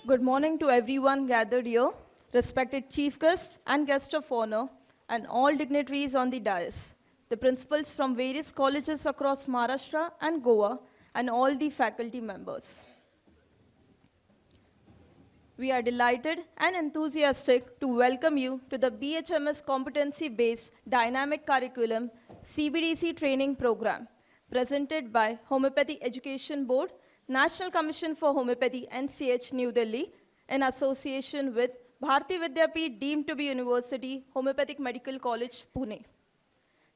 Good morning to everyone gathered here, respected chief guest and guest of honor, and all dignitaries on the dais, the principals from various colleges across Maharashtra and Goa, and all the faculty members. We are delighted and enthusiastic to welcome you to the BHMS Competency-Based Dynamic Curriculum CBDC Training Program, presented by Homeopathy Education Board, National Commission for Homeopathy NCH New Delhi, in association with Bhartiya Vidyapeeth deemed to be University Homeopathic Medical College, Pune.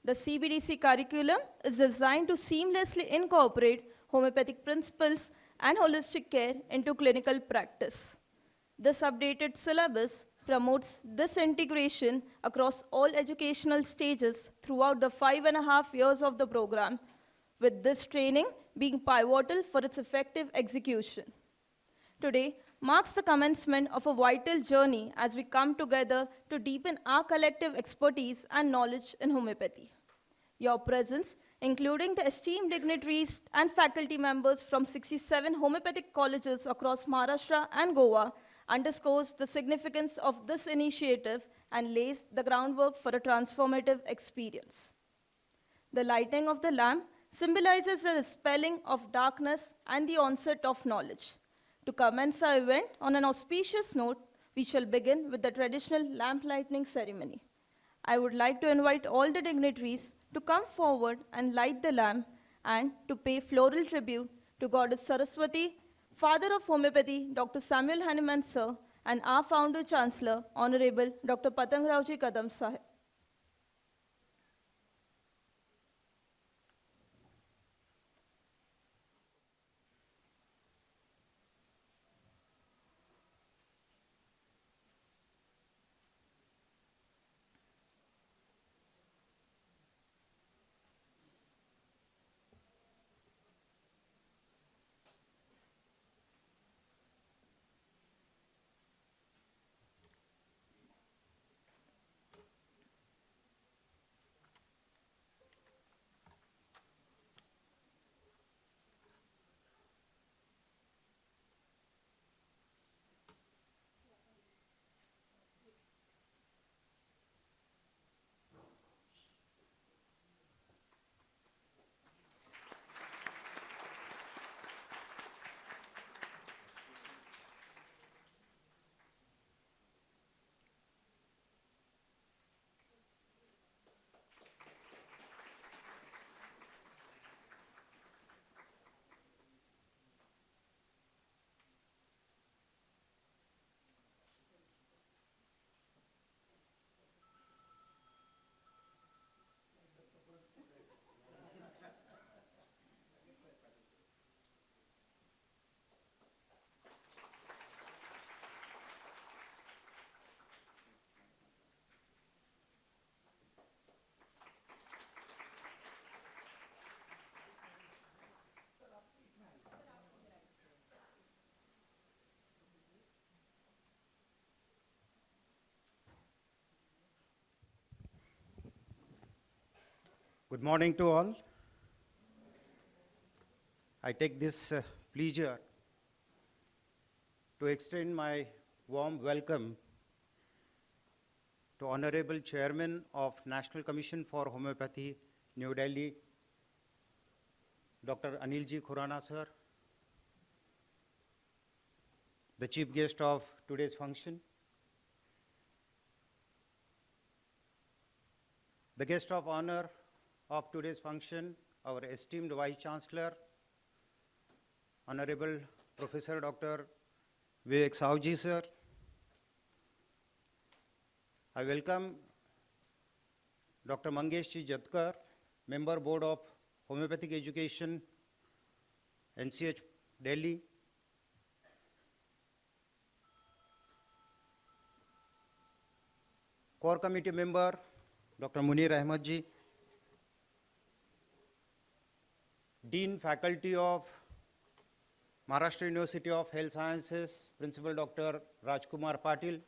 The CBDC curriculum is designed to seamlessly incorporate homeopathic principles and holistic care into clinical practice. This updated syllabus promotes this integration across all educational stages throughout the 5.5 years of the program, with this training being pivotal for its effective execution. Today marks the commencement of a vital journey as we come together to deepen our collective expertise and knowledge in homeopathy. Your presence, including the esteemed dignitaries and faculty members from 67 homeopathic colleges across Maharashtra and Goa, underscores the significance of this initiative and lays the groundwork for a transformative experience. The lighting of the lamp symbolizes the dispelling of darkness and the onset of knowledge. To commence our event on an auspicious note, we shall begin with the traditional lamp lighting ceremony. I would like to invite all the dignitaries to come forward and light the lamp and to pay floral tribute to Goddess Saraswati, Father of Homeopathy, Dr. Samuel Hahnemann Sir, and our Founder Chancellor, Honorable Dr. Patangrao Kadam Sahib. Good morning to all. I take this pleasure to extend my warm welcome to Honorable Chairman of National Commission for Homeopathy, New Delhi, Dr. Anilji Khurana sir, the chief guest of today's function, the guest of honor of today's function, our esteemed Vice Chancellor, Honorable Professor Dr. Vivek Savji sir. I welcome Dr. Mangeshji Jatkar, Member Board of Homeopathic Education, NCH Delhi. Core Committee Member, Dr. Munir Ahmed ji. Dean Faculty of Maharashtra University of Health Sciences, Principal Dr. Rajkumar Patil.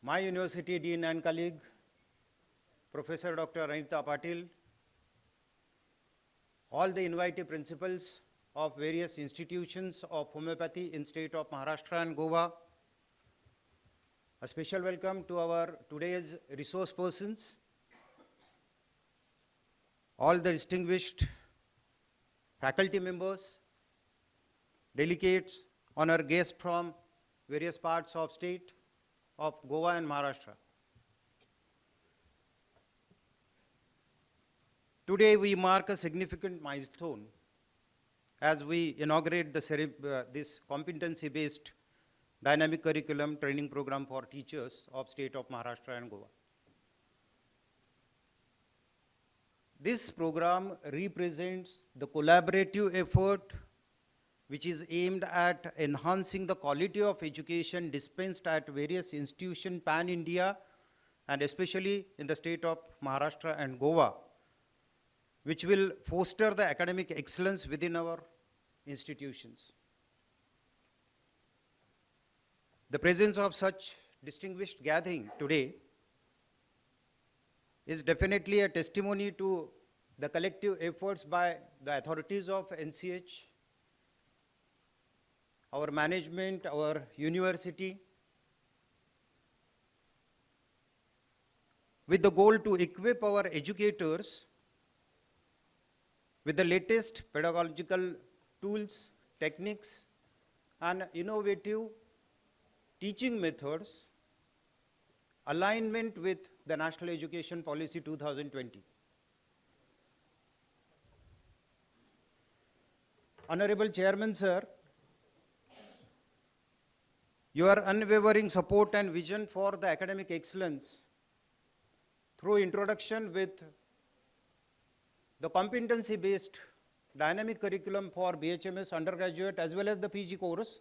My university dean and colleague, Professor Dr. Anita Patil. All the invited principals of various institutions of homeopathy in state of Maharashtra and Goa. A special welcome to our today's resource persons, all the distinguished faculty members, delegates, honored guests from various parts of state of Goa and Maharashtra. Today we mark a significant milestone as we inaugurate this competency-based dynamic curriculum training program for teachers of state of Maharashtra and Goa. This program represents the collaborative effort which is aimed at enhancing the quality of education dispensed at various institutions pan-India and especially in the state of Maharashtra and Goa, which will foster the academic excellence within our institutions. The presence of such distinguished gathering today is definitely a testimony to the collective efforts by the authorities of NCH, our management, our university, with the goal to equip our educators with the latest pedagogical tools, techniques, and innovative teaching methods, alignment with the National Education Policy 2020. Honorable Chairman, sir, your unwavering support and vision for the academic excellence through introduction with the competency-based dynamic curriculum for BHMS undergraduate as well as the PG course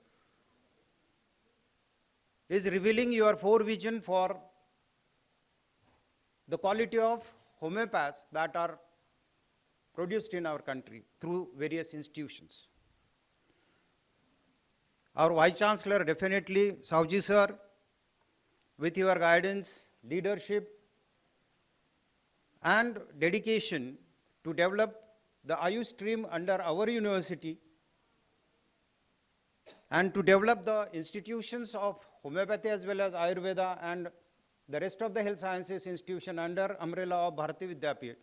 is revealing your forevision for the quality of homeopaths that are produced in our country through various institutions. Our Vice Chancellor definitely, Savji sir, with your guidance, leadership, and dedication to develop the Ayush stream under our university and to develop the institutions of homeopathy as well as Ayurveda and the rest of the health sciences institution under umbrella of Bhartiya Vidyapeeth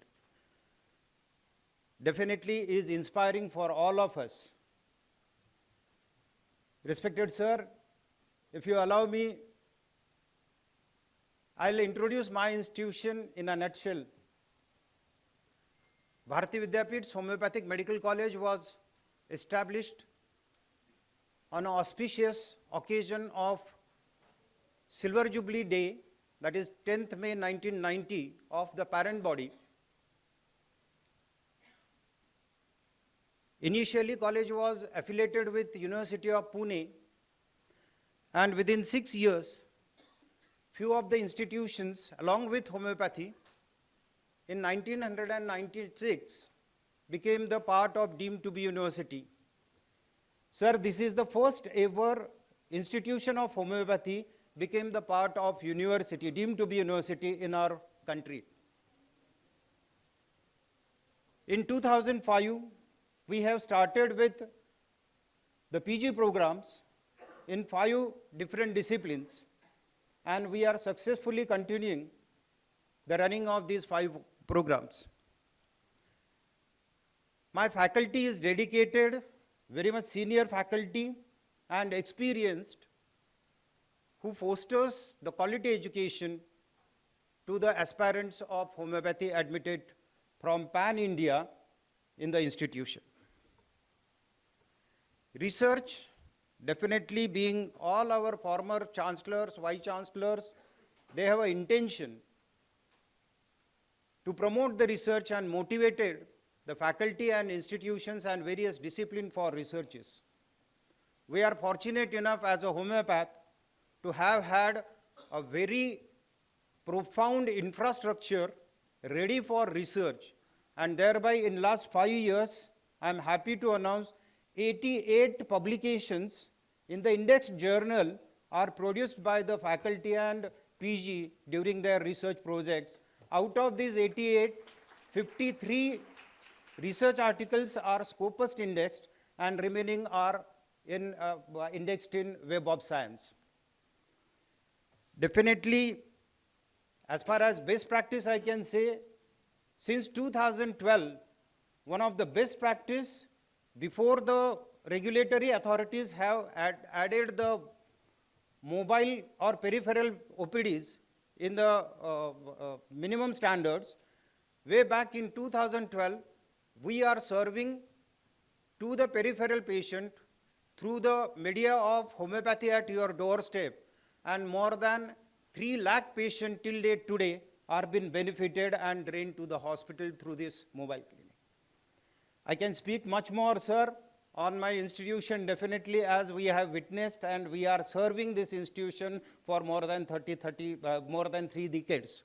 definitely is inspiring for all of us. Respected sir, if you allow me, I'll introduce my institution in a nutshell. Bhartiya Vidyapeeth's Homeopathic Medical College was established on an auspicious occasion of Silver Jubilee Day, that is 10th May 1990 of the parent body. Initially, college was affiliated with University of Pune, and within 6 years, few of the institutions, along with homeopathy, in 1996, became the part of deemed to be university. Sir, this is the first ever institution of homeopathy became the part of university, deemed to be university in our country. In 2005, we have started with the PG programs in 5 different disciplines, and we are successfully continuing the running of these 5 programs. My faculty is dedicated, very much senior faculty and experienced, who fosters the quality education to the aspirants of homeopathy admitted from pan-India in the institution. Research, definitely being all our former chancellors, vice chancellors, they have an intention to promote the research and motivated the faculty and institutions and various disciplines for researches. We are fortunate enough as a homeopath to have had a very profound infrastructure ready for research, and thereby in last 5 years, I am happy to announce 88 publications in the index journal are produced by the faculty and PG during their research projects. Out of these 88, 53 research articles are Scopus indexed and remaining are indexed in Web of Science. Definitely, as far as best practice I can say, since 2012, one of the best practice before the regulatory authorities have added the mobile or peripheral OPDs in the minimum standards, way back in 2012, we are serving to the peripheral patient through the media of homeopathy at your doorstep, and more than 3 lakh patients till date today are being benefited and drained to the hospital through this mobile clinic. I can speak much more, sir, on my institution definitely, as we have witnessed, and we are serving this institution for more than 3 decades.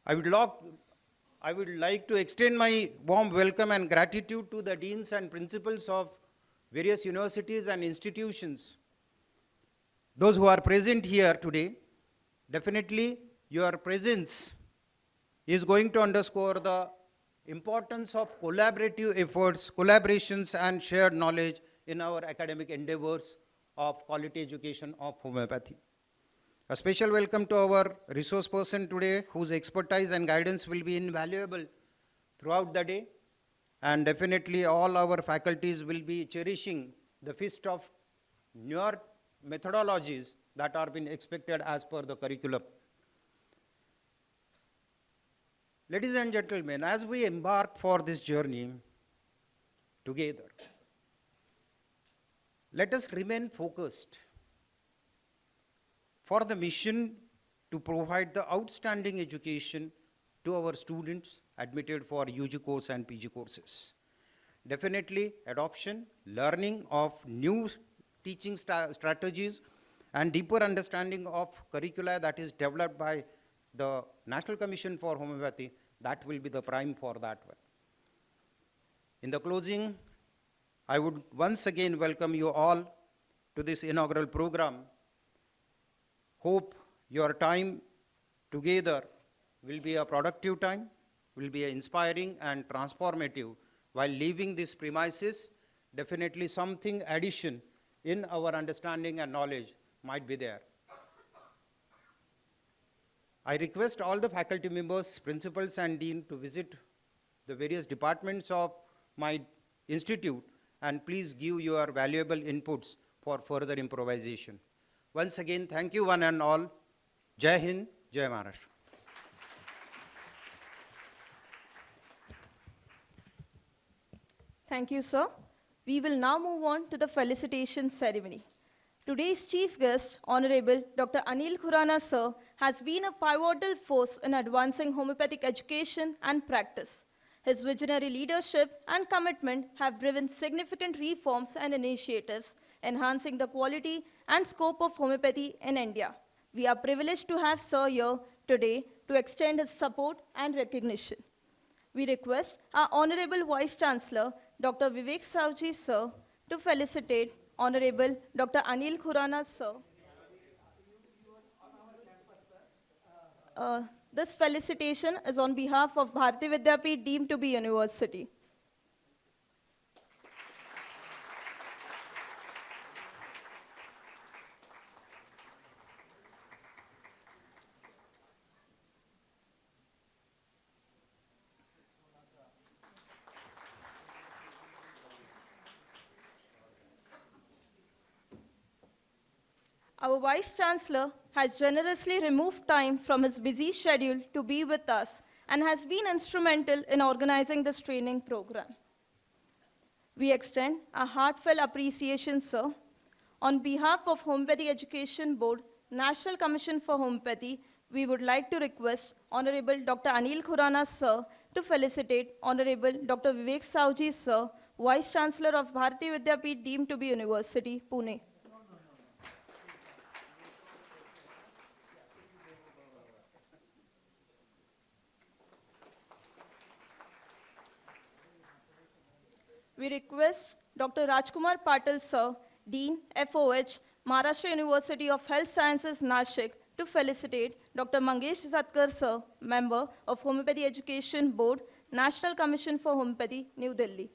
I would like to extend my warm welcome and gratitude to the deans and principals of various universities and institutions. Those who are present here today, definitely your presence is going to underscore the importance of collaborative efforts, collaborations, and shared knowledge in our academic endeavors of quality education of homeopathy. A special welcome to our resource person today, whose expertise and guidance will be invaluable throughout the day. And definitely all our faculties will be cherishing the feast of newer methodologies that are being expected as per the curriculum. Ladies and gentlemen, as we embark for this journey together, let us remain focused for the mission to provide the outstanding education to our students admitted for UG course and PG courses. Definitely adoption, learning of new teaching strategies, and deeper understanding of curricula that is developed by the National Commission for Homeopathy, that will be the prime for that one. In the closing, I would once again welcome you all to this inaugural program. Hope your time together will be a productive time, will be inspiring and transformative. While leaving these premises, definitely something addition in our understanding and knowledge might be there. I request all the faculty members, principals, and dean to visit the various departments of my institute, and please give your valuable inputs for further improvisation. Once again, thank you one and all. Jai Hind, Jai Maharashtra. Thank you, sir. We will now move on to the felicitation ceremony. Today's chief guest, Honorable Dr. Anil Khurana, sir, has been a pivotal force in advancing homeopathic education and practice. His visionary leadership and commitment have driven significant reforms and initiatives, enhancing the quality and scope of homeopathy in India. We are privileged to have sir here today to extend his support and recognition. We request our Honorable Vice Chancellor, Dr. Vivek Savji, sir, to felicitate Honorable Dr. Anil Khurana, sir. This felicitation is on behalf of Bhartiya Vidyapeeth deemed to be university. Our Vice Chancellor has generously removed time from his busy schedule to be with us and has been instrumental in organizing this training program. We extend a heartfelt appreciation, sir. On behalf of Homeopathy Education Board, National Commission for Homeopathy, we would like to request Honorable Dr. Anil Khurana, sir, to felicitate Honorable Dr. Vivek Savji, sir, Vice Chancellor of Bhartiya Vidyapeeth deemed to be University, Pune. We request Dr. Rajkumar Patil, sir, Dean, FOH, Maharashtra University of Health Sciences, Nashik, to felicitate Dr. Mangesh Zatkar, sir, member of Homeopathy Education Board, National Commission for Homeopathy, New Delhi.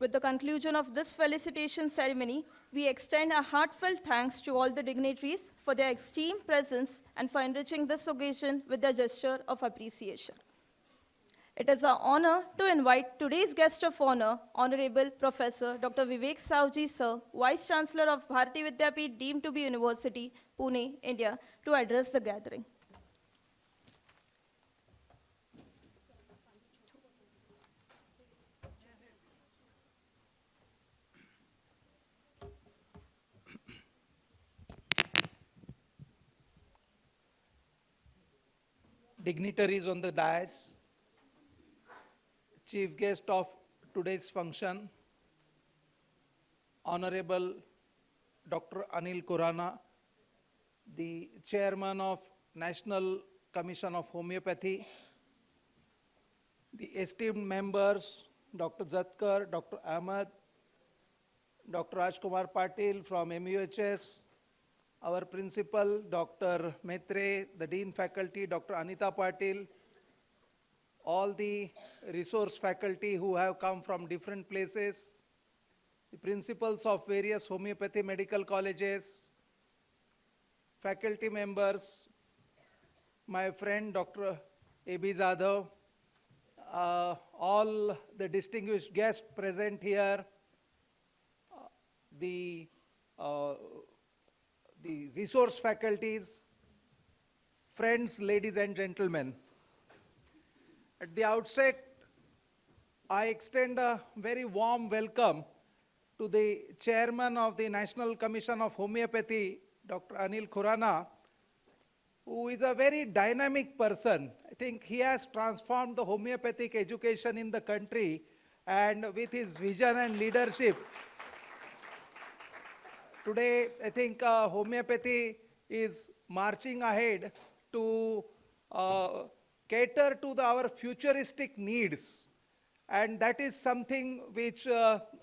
With the conclusion of this felicitation ceremony, we extend a heartfelt thanks to all the dignitaries for their esteemed presence and for enriching this occasion with a gesture of appreciation. It is our honor to invite today's guest of honor, Honorable Professor Dr. Vivek Savji Sir, Vice Chancellor of Bhartiya Vidyapeeth deemed to be University, Pune, India, to address the gathering. Dignitaries on the dais, chief guest of today's function, Honorable Dr. Anil Khurana, the chairman of National Commission of Homeopathy, the esteemed members, Dr. Zatkar, Dr. Ahmed, Dr. Rajkumar Patil from MUHS, our principal, Dr. Maitre, the Dean Faculty, Dr. Anita Patil, all the resource faculty who have come from different places, the principals of various homeopathy medical colleges, faculty members, my friend Dr. A.B. Jadhav, all the distinguished guests present here, the resource faculties, friends, ladies and gentlemen. At the outset, I extend a very warm welcome to the chairman of the National Commission of Homeopathy, Dr. Anil Khurana, who is a very dynamic person. I think he has transformed the homeopathic education in the country, and with his vision and leadership, today, I think homeopathy is marching ahead to cater to our futuristic needs. And that is something which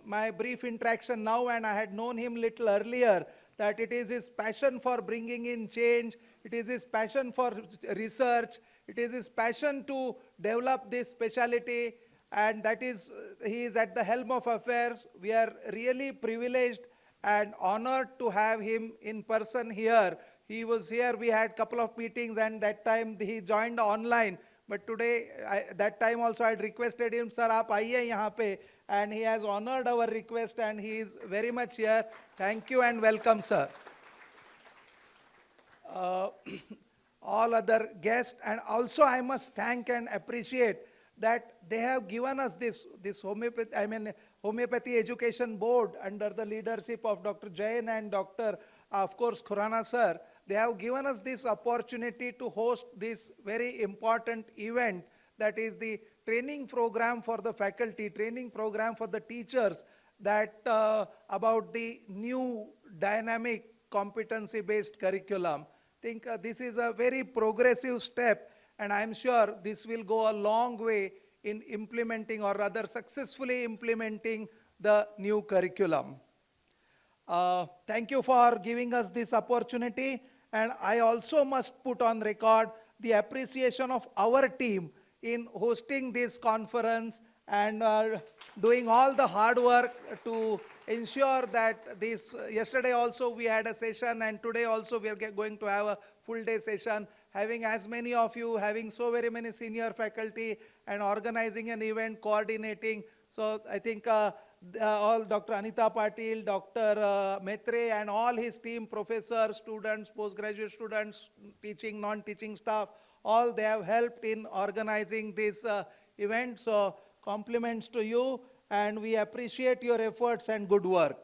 my brief interaction now, and I had known him little earlier, that it is his passion for bringing in change, it is his passion for research, it is his passion to develop this specialty, and that is, he is at the helm of affairs. We are really privileged and honored to have him in person here. He was here, we had a couple of meetings, and that time he joined online. But today, that time also I had requested him, sir, aap aiye yahan pe, and he has honored our request and he is very much here. Thank you and welcome, sir. All other guests, and also I must thank and appreciate that they have given us this Homeopathy Education Board under the leadership of Dr. Jain and Dr. Of course, Khurana sir. They have given us this opportunity to host this very important event, that is the training program for the faculty, training program for the teachers, that about the new dynamic competency-based curriculum. I think this is a very progressive step, and I'm sure this will go a long way in implementing, or rather successfully implementing, the new curriculum. Thank you for giving us this opportunity, and I also must put on record the appreciation of our team in hosting this conference and doing all the hard work to ensure that this, yesterday also we had a session, and today also we are going to have a full day session, having as many of you, having so very many senior faculty, and organizing an event, coordinating. So I think all Dr. Anita Patil, Dr. Maitre, and all his team, professors, students, postgraduate students, teaching, non-teaching staff, all they have helped in organizing this event. So compliments to you, and we appreciate your efforts and good work.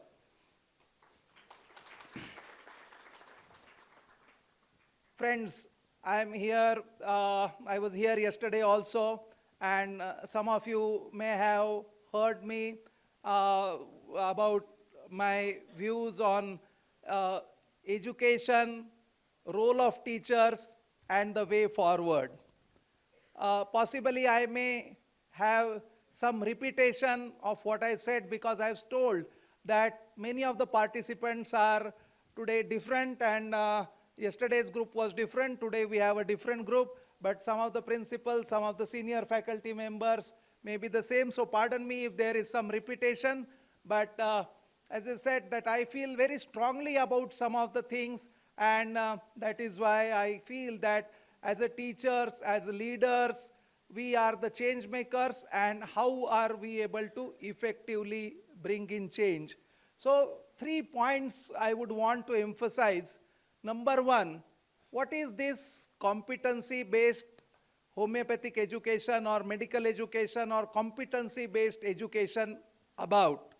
Friends, I'm here, I was here yesterday also, and some of you may have heard me about my views on education, role of teachers, and the way forward. Possibly I may have some repetition of what I said, because I was told that many of the participants are today different, and yesterday's group was different, today we have a different group, but some of the principals, some of the senior faculty members, may be the same, so pardon me if there is some repetition, but as I said, that I feel very strongly about some of the things, and that is why I feel that as a teachers, as leaders, we are the change makers, and how are we able to effectively bring in change. So 3 points I would want to emphasize. Number one, what is this competency-based homeopathic education or medical education or competency-based education about?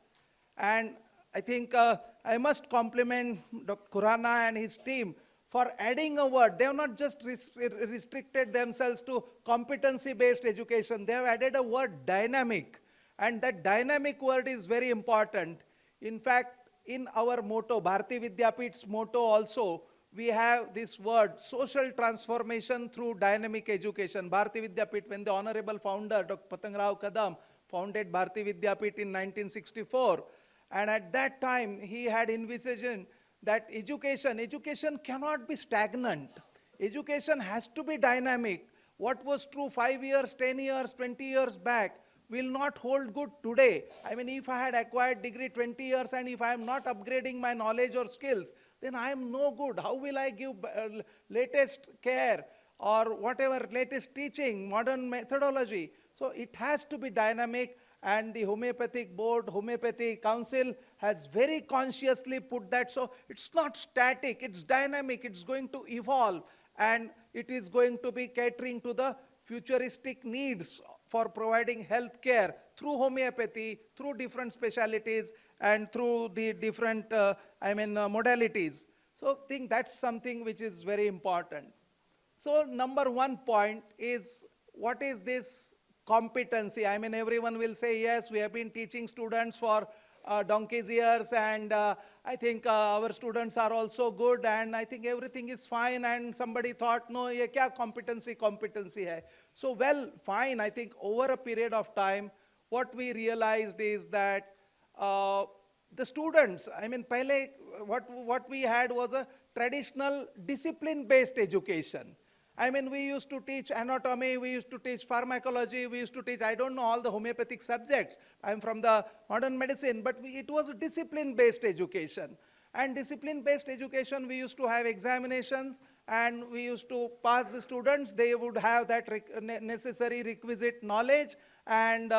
And I think I must compliment Dr. Khurana and his team for adding a word. They have not just restricted themselves to competency-based education. They have added a word dynamic. And that dynamic word is very important. In fact, in our motto, Bhartiya Vidyapeeth's motto also, we have this word, social transformation through dynamic education. Bhartiya Vidyapeeth, when the honorable founder, Dr. Patangrao Kadam, founded Bhartiya Vidyapeeth in 1964, and at that time, he had envisioned that education cannot be stagnant. Education has to be dynamic. What was true 5 years, 10 years, 20 years back will not hold good today. I mean, if I had acquired degree 20 years and if I am not upgrading my knowledge or skills, then I am no good. How will I give latest care or whatever latest teaching, modern methodology? So it has to be dynamic, and the Homeopathic Board, Homeopathy Council has very consciously put that. So it's not static, it's dynamic, it's going to evolve, and it is going to be catering to the futuristic needs for providing health care through homeopathy, through different specialities, and through the different modalities. So I think that's something which is very important. So number 1 point is, what is this competency? I mean, everyone will say, yes, we have been teaching students for donkey's years, and I think our students are also good, and I think everything is fine, and somebody thought, no, ye kya competency hai. So, well, fine, I think over a period of time, what we realized is that the students, I mean, pehle, what we had was a traditional discipline-based education. I mean, we used to teach anatomy, we used to teach pharmacology, we used to teach, I don't know, all the homeopathic subjects. I'm from the modern medicine, but it was a discipline-based education. And discipline-based education, we used to have examinations, and we used to pass the students. They would have that necessary requisite knowledge, and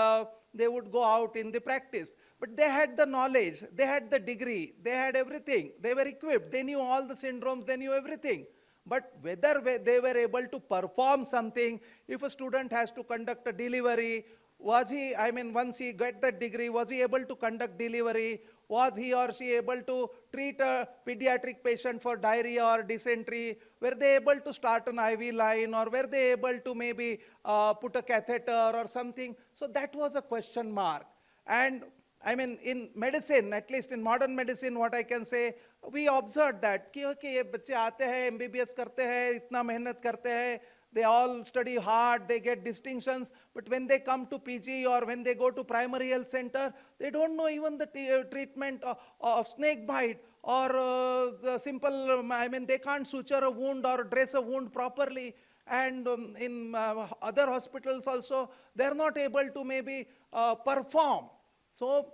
they would go out in the practice. But they had the knowledge, they had the degree, they had everything. They were equipped, they knew all the syndromes, they knew everything. But whether they were able to perform something, if a student has to conduct a delivery, was he, I mean, once he got that degree, was he able to conduct delivery? Was he or she able to treat a pediatric patient for diarrhea or dysentery? Were they able to start an IV line, or were they able to maybe put a catheter or something? So that was a question mark. And I mean, in medicine, at least in modern medicine, what I can say, we observed that कि ये बच्चे आते हैं, MBBS करते हैं, इतना मेहनत करते हैं, they all study hard, they get distinctions, but when they come to PG or when they go to primary health center, they don't know even the treatment of snake bite, or the simple, I mean, they can't suture a wound or dress a wound properly. And in other hospitals also, they're not able to maybe perform. So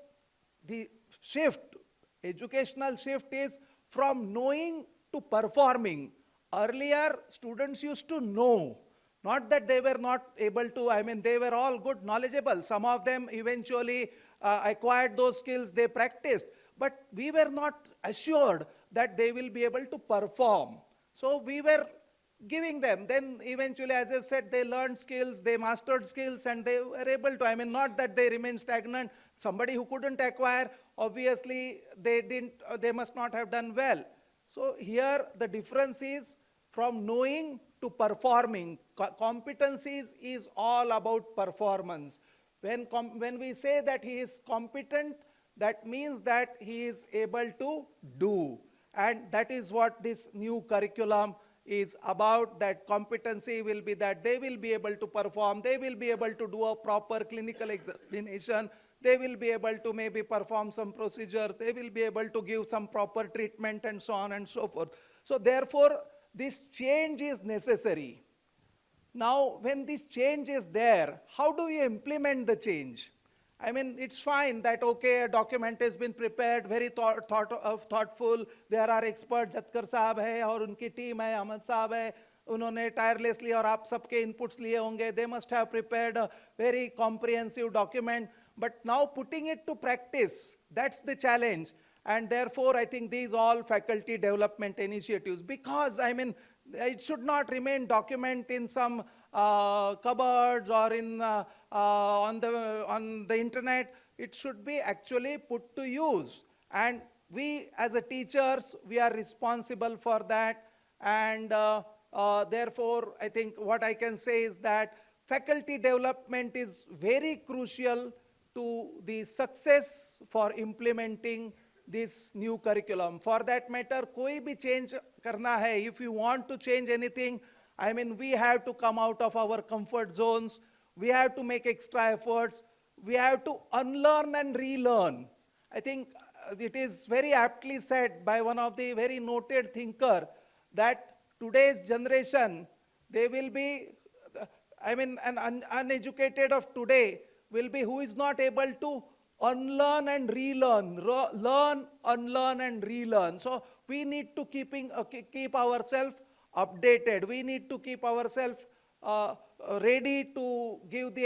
the shift, educational shift, is from knowing to performing. Earlier, students used to know, not that they were not able to, I mean, they were all good, knowledgeable. Some of them eventually acquired those skills, they practiced. But we were not assured that they will be able to perform. So we were giving them. Then eventually, as I said, they learned skills, they mastered skills, and they were able to, I mean, not that they remained stagnant. Somebody who couldn't acquire, obviously, they must not have done well. So here, the difference is from knowing to performing. Competencies is all about performance. When we say that he is competent, that means that he is able to do. And that is what this new curriculum is about. That competency will be that they will be able to perform, they will be able to do a proper clinical examination, they will be able to maybe perform some procedure, they will be able to give some proper treatment, and so on and so forth. So therefore, this change is necessary. Now, when this change is there, how do you implement the change? I mean, it's fine that, okay, a document has been prepared, very thoughtful. There are experts, Jatkar साहब है और उनकी team है, अहमद साहब है, उन्होंने tirelessly और आप सबके inputs लिए होंगे. They must have prepared a very comprehensive document. But now putting it to practice, that's the challenge. And therefore, I think these all faculty development initiatives, because I mean, it should not remain document in some cupboards or in on the internet. It should be actually put to use. And we as a teachers, we are responsible for that. And therefore, I think what I can say is that faculty development is very crucial to the success for implementing this new curriculum. For that matter, koi bhi change karna hai, if you want to change anything, I mean, we have to come out of our comfort zones. We have to make extra efforts. We have to unlearn and relearn. I think it is very aptly said by one of the very noted thinker that today's generation, they will be, I mean, an uneducated of today will be who is not able to unlearn and relearn, learn, unlearn and relearn. So we need to keep ourselves updated. We need to keep ourselves ready to give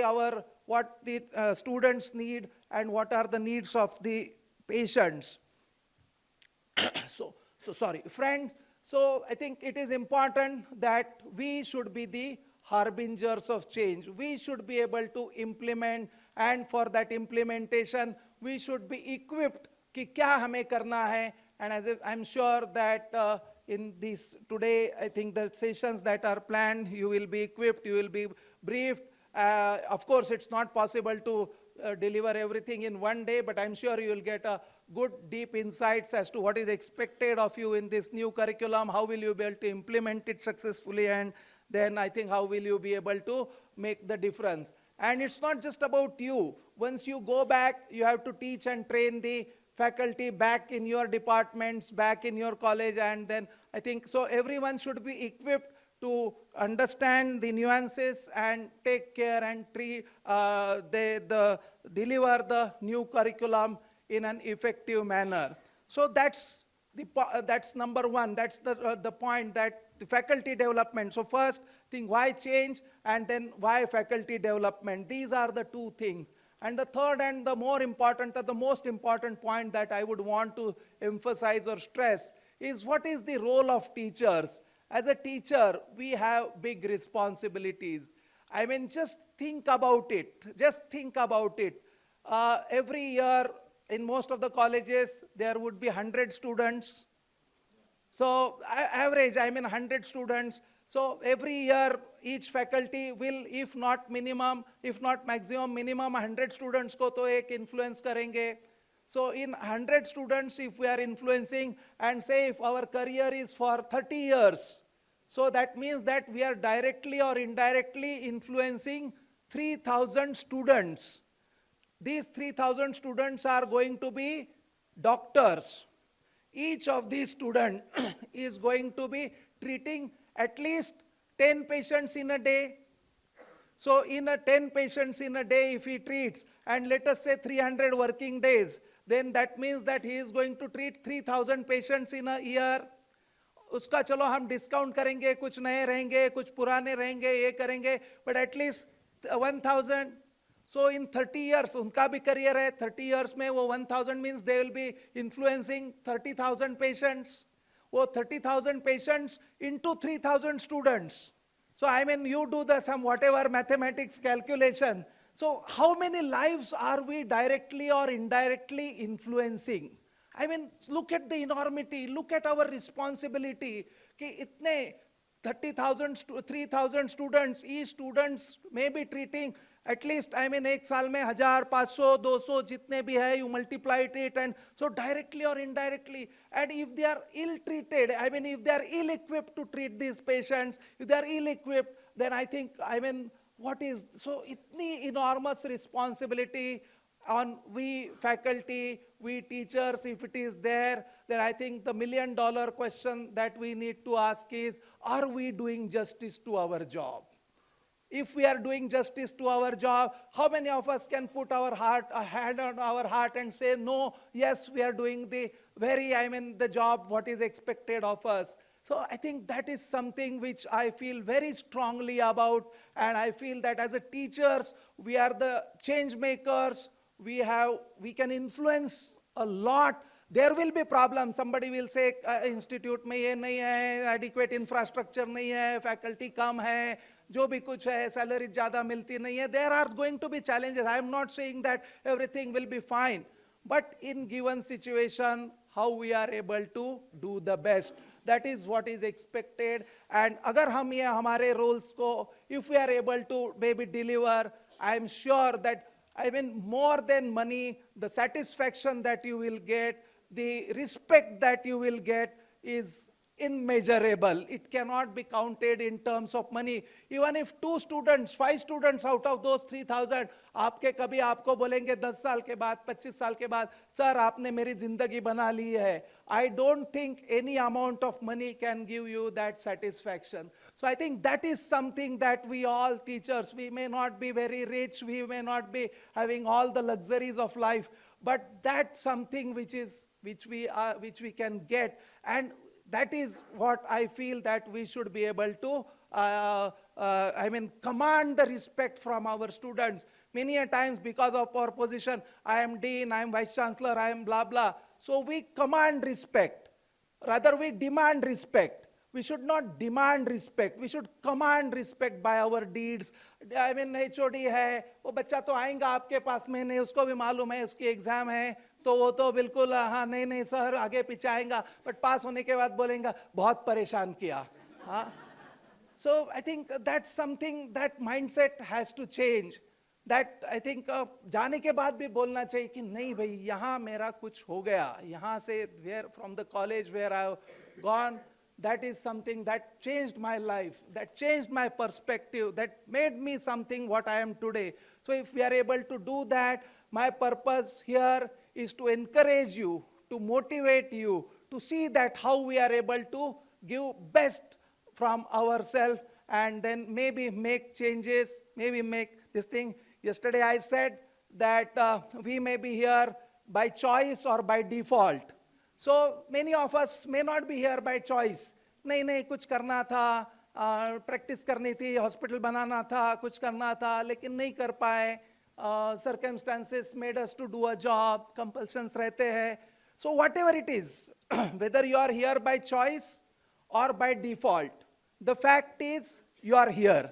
what the students need and what are the needs of the patients. So sorry, friends. So I think it is important that we should be the harbingers of change. We should be able to implement, and for that implementation, we should be equipped कि क्या हमें करना है. And as I'm sure that in this today, I think the sessions that are planned, you will be equipped, you will be briefed. Of course, it's not possible to deliver everything in one day, but I'm sure you will get a good deep insights as to what is expected of you in this new curriculum, how will you be able to implement it successfully, and then I think how will you be able to make the difference. And it's not just about you. Once you go back, you have to teach and train the faculty back in your departments, back in your college, and then I think so everyone should be equipped to understand the nuances and take care and deliver the new curriculum in an effective manner. So that's number one. That's the point, that the faculty development. So first thing, why change, and then why faculty development. These are the two things. And the third and the most important point that I would want to emphasize or stress is what is the role of teachers. As a teacher, we have big responsibilities. I mean, just think about it. Just think about it. Every year, in most of the colleges, there would be 100 students. So average, I mean 100 students. So every year, each faculty will, if not maximum, minimum 100 students ko to ek influence karenge. So in 100 students, if we are influencing, and say if our career is for 30 years, so that means that we are directly or indirectly influencing 3,000 students. These 3,000 students are going to be doctors. Each of these students is going to be treating at least 10 patients in a day. So in 10 patients in a day, if he treats, and let us say 300 working days, then that means that he is going to treat 3,000 patients in a year. उसका चलो हम discount करेंगे, कुछ नए रहेंगे, कुछ पुराने रहेंगे, ये करेंगे, but at least 1,000. So in 30 years, उनका भी career है, 30 years में वो 1,000 means they will be influencing 30,000 patients. वो 30,000 patients into 3,000 students. So I mean, you do some whatever mathematics calculation. So how many lives are we directly or indirectly influencing? I mean, look at the enormity, look at our responsibility. कि इतने 30,000 to 3,000 students, each students may be treating at least, I mean, एक साल में 1,000, 500, 200 जितने भी है, you multiply it, and so directly or indirectly. And if they are ill-treated, I mean, if they are ill-equipped to treat these patients, if they are ill-equipped, then I think, I mean, what is, so itni enormous responsibility on we faculty, we teachers, if it is there, then I think the $1 million question that we need to ask is, are we doing justice to our job? If we are doing justice to our job, how many of us can put a hand on our heart and say, no, yes, we are doing the the job, what is expected of us. So I think that is something which I feel very strongly about, and I feel that as a teachers, we are the change makers. We can influence a lot. There will be problems. Somebody will say, institute में ये नहीं है, adequate infrastructure नहीं है, faculty कम है, जो भी कुछ है, salary ज़्यादा मिलती नहीं है. There are going to be challenges. I am not saying that everything will be fine. But in given situation, how we are able to do the best. That is what is expected. And अगर हम ये हमारे roles को, if we are able to maybe deliver, I am sure that more than money, the satisfaction that you will get, the respect that you will get is immeasurable. It cannot be counted in terms of money. Even if 5 students out of those 3,000, आपको बोलेंगे 10 साल के बाद, 25 साल के बाद, sir, आपने मेरी जिंदगी बना ली है. I don't think any amount of money can give you that satisfaction. So I think that is something that we all teachers, we may not be very rich, we may not be having all the luxuries of life, but that's something which we can get, and that is what I feel that we should be able to command the respect from our students. Many a times because of our position, I am dean, I am vice chancellor, I am blah blah. So we command respect. Rather we demand respect. We should not demand respect. We should command respect by our deeds. HOD है, वो बच्चा तो आएगा आपके पास में, नहीं उसको भी मालूम है उसकी एग्जाम है, तो वो तो बिल्कुल हाँ नहीं सर आगे पीछे आएगा, बट पास होने के बाद बोलेगा बहुत परेशान किया. हाँ. So I think that's something, that mindset has to change. That I think जाने के बाद भी बोलना चाहिए कि नहीं भाई यहाँ मेरा कुछ हो गया, यहाँ से from the college where I have gone, that is something that changed my life, that changed my perspective, that made me something what I am today. So if we are able to do that, my purpose here is to encourage you, to motivate you, to see that how we are able to give best from ourselves, and then maybe make changes, maybe make this thing. Yesterday I said that we may be here by choice or by default. So many of us may not be here by choice. नहीं कुछ करना था, practice करनी थी, hospital बनाना था, कुछ करना था, लेकिन नहीं कर पाए. Circumstances made us to do a job, compulsions रहते हैं. So whatever it is, whether you are here by choice or by default, the fact is you are here.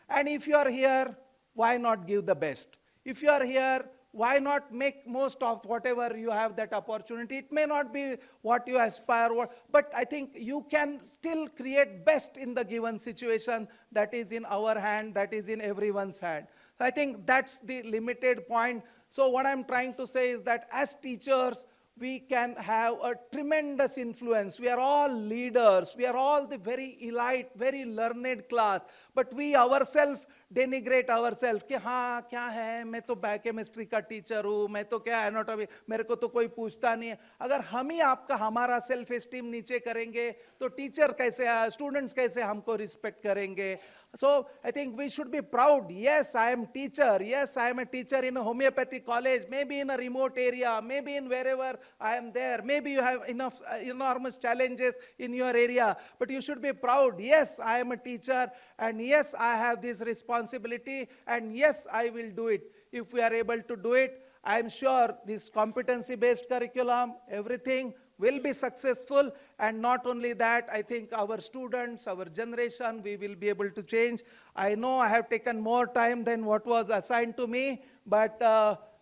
And if you are here, why not give the best? If you are here, why not make most of whatever you have that opportunity? It may not be what you aspire, but I think you can still create best in the given situation that is in our hand, that is in everyone's hand. So I think that's the limited point. So what I'm trying to say is that as teachers, we can have a tremendous influence. We are all leaders. We are all the very elite, very learned class. But we ourselves denigrate ourselves कि हाँ क्या है, मैं तो biochemistry का teacher हूँ, मैं तो क्या एनाटॉमी, मेरे को तो कोई पूछता नहीं है. अगर हम ही हमारा सेल्फ एस्टीम नीचे करेंगे तो टीचर कैसे, स्टूडेंट्स कैसे हमको रिस्पेक्ट करेंगे? So I think we should be proud. Yes, I am teacher. Yes, I am a teacher in a homeopathy college, maybe in a remote area, maybe in wherever I am there. Maybe you have enormous challenges in your area, but you should be proud. Yes, I am a teacher, and yes, I have this responsibility, and yes, I will do it. If we are able to do it, I am sure this competency-based curriculum, everything will be successful. And not only that, I think our students, our generation, we will be able to change. I know I have taken more time than what was assigned to me, but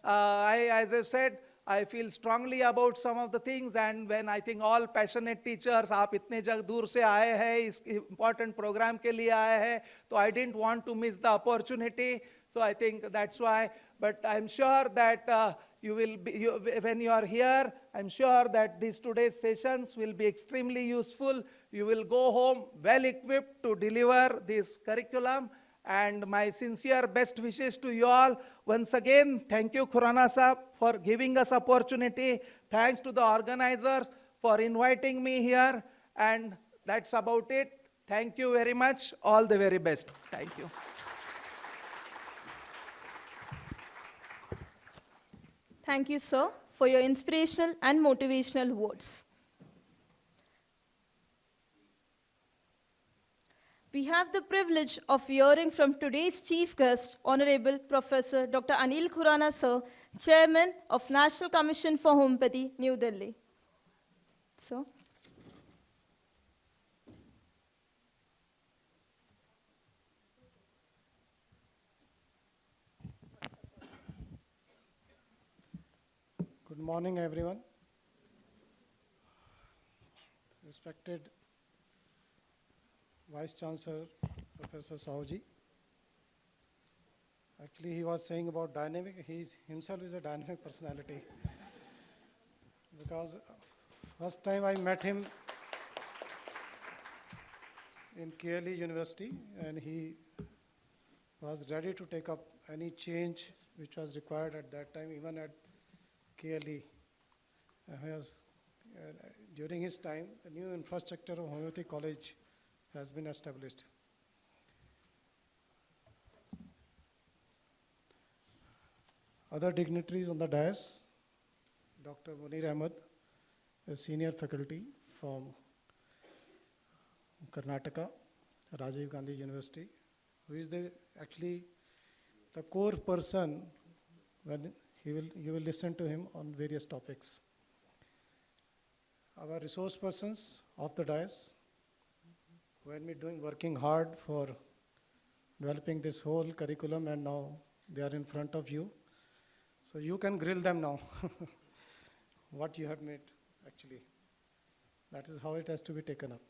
as I said, I feel strongly about some of the things, and when I think all passionate teachers, आप इतने दूर से आए हैं, इस important program के लिए आए हैं, so I didn't want to miss the opportunity. So I think that's why, but I'm sure that you will be, when you are here, I'm sure that these today's sessions will be extremely useful. You will go home well equipped to deliver this curriculum. And my sincere best wishes to you all. Once again, thank you, Khurana Sahab, for giving us opportunity. Thanks to the organizers for inviting me here. And that's about it. Thank you very much. All the very best. Thank you. Thank you, sir, for your inspirational and motivational words. We have the privilege of hearing from today's chief guest, Honorable Professor Dr. Anil Khurana, sir, Chairman of National Commission for Homeopathy, New Delhi. Sir. Good morning, everyone. Respected Vice Chancellor, Professor Sahuji. Actually, he was saying about dynamic. He himself is a dynamic personality. Because first time I met him in KLE University, and he was ready to take up any change which was required at that time, even at KLE. During his time, a new infrastructure of Homeopathy College has been established. Other dignitaries on the dais, Dr. Munir Ahmed, a senior faculty from Karnataka, Rajiv Gandhi University, who is actually the core person when you will listen to him on various topics. Our resource persons of the dais, who had been working hard for developing this whole curriculum, and now they are in front of you. So you can grill them now, what you have made actually. That is how it has to be taken up.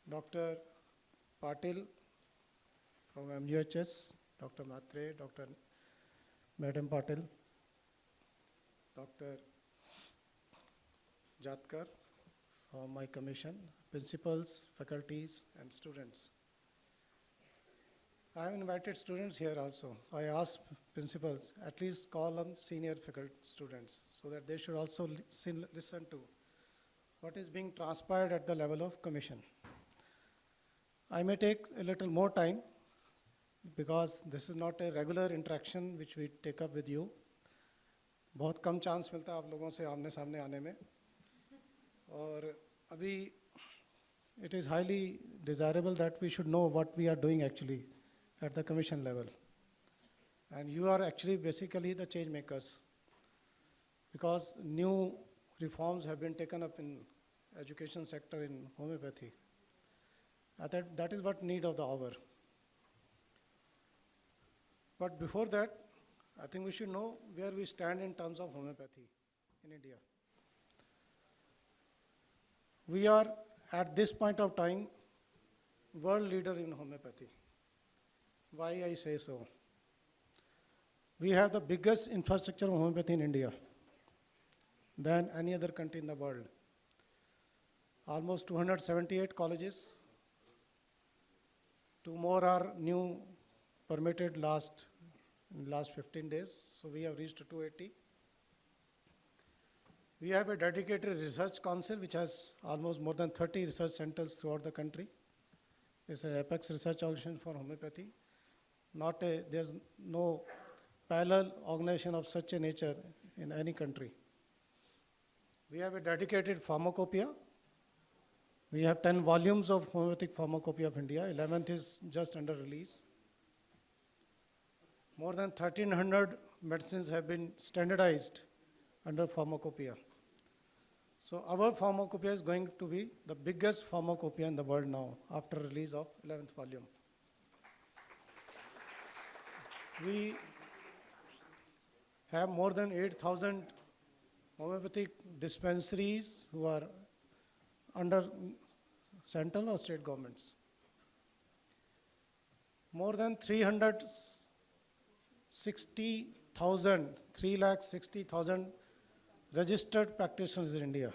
Dr. Patil from MUHS, Dr. Matre, Dr. Madam Patil, Dr. Jatkar from my commission, principals, faculties, and students. I have invited students here also. I asked principals, at least call them senior faculty students, so that they should also listen to what is being transpired at the level of commission. I may take a little more time, because this is not a regular interaction which we take up with you. बहुत कम chance मिलता है आप लोगों से आमने सामने आने में, और अभी it is highly desirable that we should know what we are doing actually at the commission level. And you are actually basically the change makers, because new reforms have been taken up in education sector in homeopathy. That is what need of the hour. But before that, I think we should know where we stand in terms of homeopathy in India. We are, at this point of time, world leader in homeopathy. Why I say so? We have the biggest infrastructure of homeopathy in India than any other country in the world. Almost 278 colleges. 2 more are new permitted last 15 days, so we have reached 280. We have a dedicated research council which has almost more than 30 research centers throughout the country. It's an apex research organization for homeopathy. There's no parallel organization of such a nature in any country. We have a dedicated pharmacopoeia. We have 10 volumes of homeopathic pharmacopoeia of India. 11th is just under release. More than 1,300 medicines have been standardized under pharmacopoeia. So our pharmacopoeia is going to be the biggest pharmacopoeia in the world now after release of 11th volume. We have more than 8,000 homeopathic dispensaries who are under central or state governments. More than 360,000 registered practitioners in India.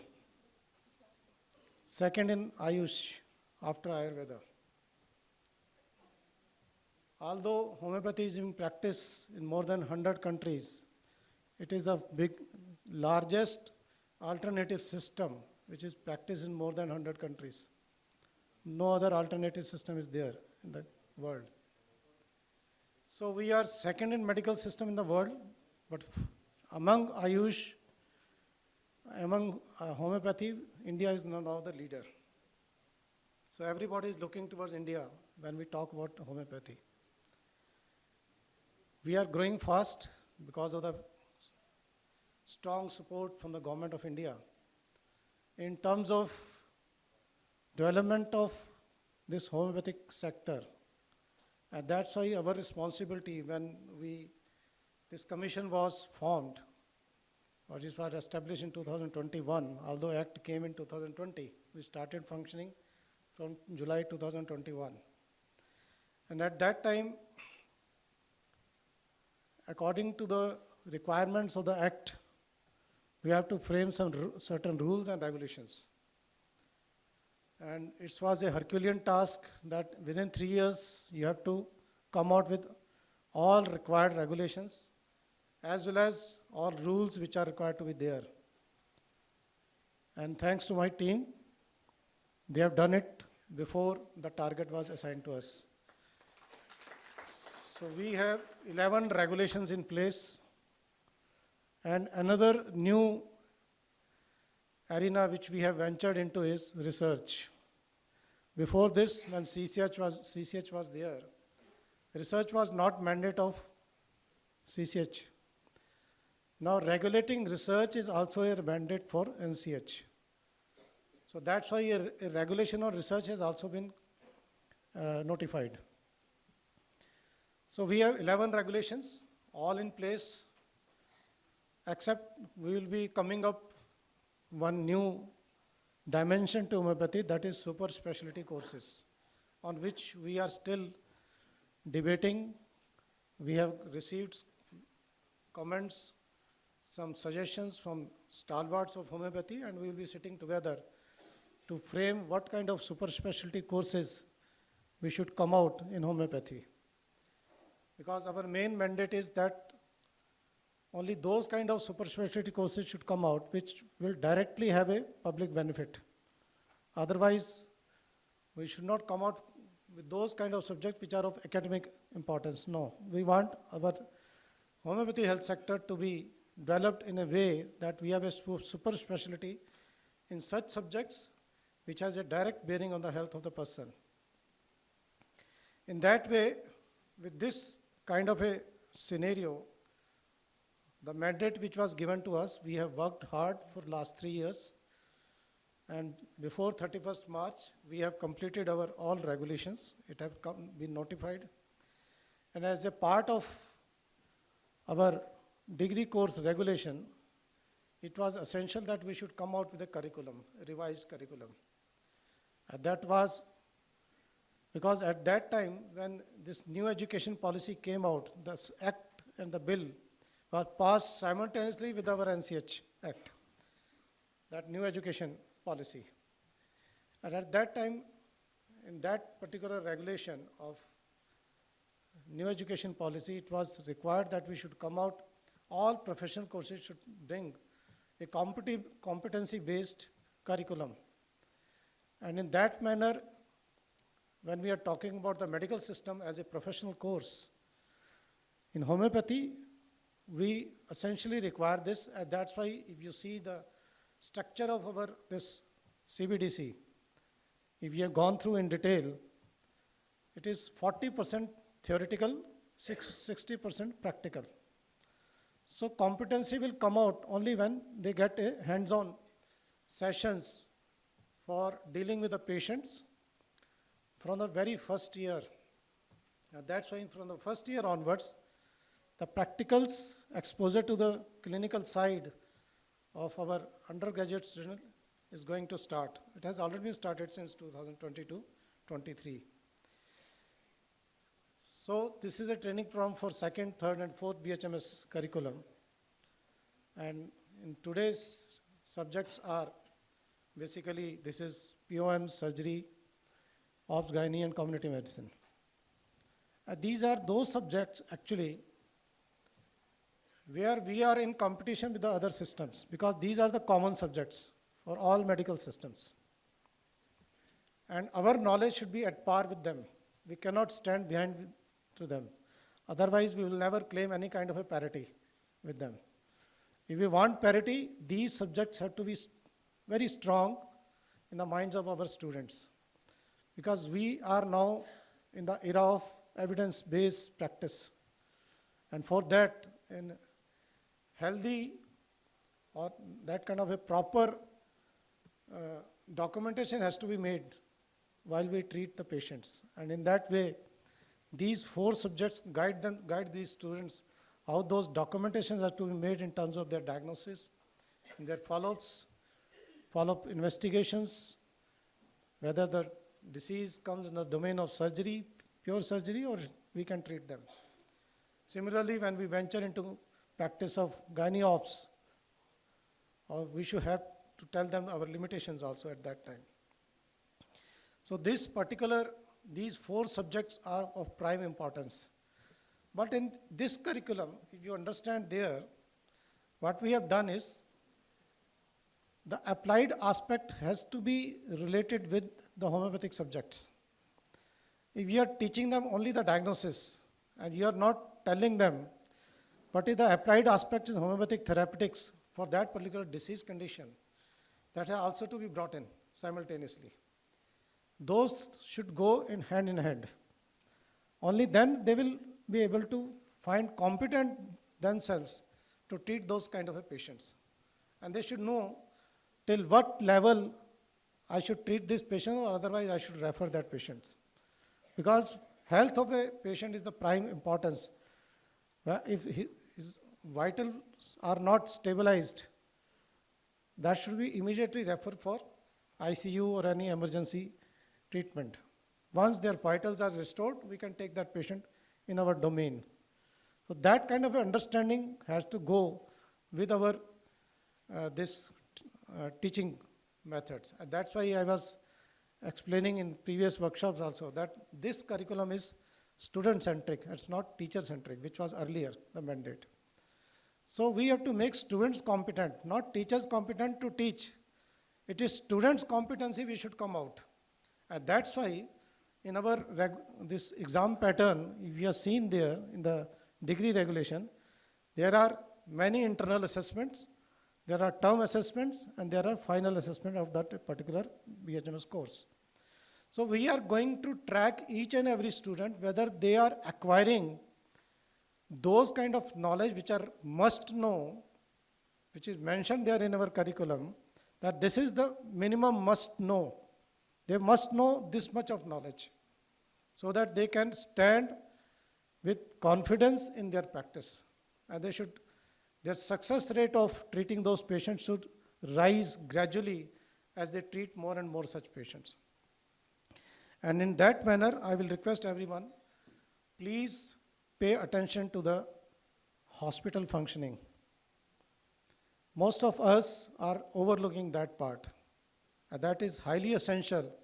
Second in Ayush after Ayurveda. Although homeopathy is in practice in more than 100 countries, it is the largest alternative system which is practiced in more than 100 countries. No other alternative system is there in the world. So we are second in medical system in the world But among Ayush, among homeopathy, India is now the leader. So everybody is looking towards India when we talk about homeopathy. We are growing fast because of the strong support from the government of India in terms of development of this homeopathic sector. And that's why our responsibility when this commission was formed, or it was established in 2021, although Act came in 2020, we started functioning from July 2021. And at that time, according to the requirements of the Act, we have to frame some certain rules and regulations. And it was a Herculean task that within 3 years, you have to come out with all required regulations, as well as all rules which are required to be there. And thanks to my team, they have done it before the target was assigned to us. So we have 11 regulations in place. And another new arena which we have ventured into is research. Before this, when CCH was there, research was not mandate of CCH. Now regulating research is also a mandate for NCH. So that's why a regulation on research has also been notified. So we have 11 regulations, all in place, except we will be coming up one new dimension to homeopathy, that is super specialty courses, on which we are still debating. We have received comments, some suggestions from stalwarts of homeopathy, and we will be sitting together to frame what kind of super specialty courses we should come out in homeopathy. Because our main mandate is that only those kind of super specialty courses should come out which will directly have a public benefit. Otherwise, we should not come out with those kind of subjects which are of academic importance. No, we want our homeopathy health sector to be developed in a way that we have a super specialty in such subjects which has a direct bearing on the health of the person. In that way, with this kind of a scenario, the mandate which was given to us, we have worked hard for last 3 years. And before 31st March, we have completed our all regulations. It have been notified. And as a part of our degree course regulation, it was essential that we should come out with a curriculum, a revised curriculum. And that was because at that time, when this new education policy came out, this act and the bill was passed simultaneously with our NCH Act, that new education policy. And at that time, in that particular regulation of new education policy, it was required that we should come out, all professional courses should bring a competency-based curriculum. And in that manner, when we are talking about the medical system as a professional course, in homeopathy, we essentially require this, and that's why if you see the structure of our this CBDC, if you have gone through in detail, it is 40% theoretical, 60% practical. So competency will come out only when they get a hands-on sessions for dealing with the patients from the very first year. And that's why from the first year onwards, the practicals exposure to the clinical side of our undergraduate student is going to start. It has already been started since 2022-23. So this is a training program for 2nd, 3rd, and 4th BHMS curriculum. And in today's subjects are basically, this is POM, surgery, obs, gynae, and community medicine. These are those subjects actually where we are in competition with the other systems, because these are the common subjects for all medical systems. And our knowledge should be at par with them. We cannot stand behind to them. Otherwise, we will never claim any kind of a parity with them. If we want parity, these subjects have to be very strong in the minds of our students, because we are now in the era of evidence-based practice. And for that, in healthy or that kind of a proper documentation has to be made while we treat the patients. And in that way, these 4 subjects guide these students how those documentations have to be made in terms of their diagnosis, in their follow-ups, follow-up investigations, whether the disease comes in the domain of surgery, pure surgery, or we can treat them. Similarly, when we venture into practice of gynae-ops, we should have to tell them our limitations also at that time. So these 4 subjects are of prime importance. But in this curriculum, if you understand there, what we have done is, the applied aspect has to be related with the homeopathic subjects. If you are teaching them only the diagnosis, and you are not telling them what is the applied aspect in homeopathic therapeutics for that particular disease condition, that has also to be brought in simultaneously. Those should go in hand. Only then they will be able to find competent themselves to treat those kind of patients. And they should know till what level I should treat this patient, or otherwise I should refer that patient. Because health of a patient is the prime importance. If his vitals are not stabilized, that should be immediately referred for ICU or any emergency treatment. Once their vitals are restored, we can take that patient in our domain. So that kind of understanding has to go with our teaching methods. And that's why I was explaining in previous workshops also that this curriculum is student-centric, it's not teacher-centric, which was earlier the mandate. So we have to make students competent, not teachers competent to teach. It is students' competency we should come out. And that's why in our this exam pattern, if you have seen there in the degree regulation, there are many internal assessments, there are term assessments, and there are final assessment of that particular BHMS course. So we are going to track each and every student whether they are acquiring those kind of knowledge which are must know, which is mentioned there in our curriculum, that this is the minimum must know. They must know this much of knowledge so that they can stand with confidence in their practice. And their success rate of treating those patients should rise gradually as they treat more and more such patients. And in that manner, I will request everyone, please pay attention to the hospital functioning. Most of us are overlooking that part. And that is highly essential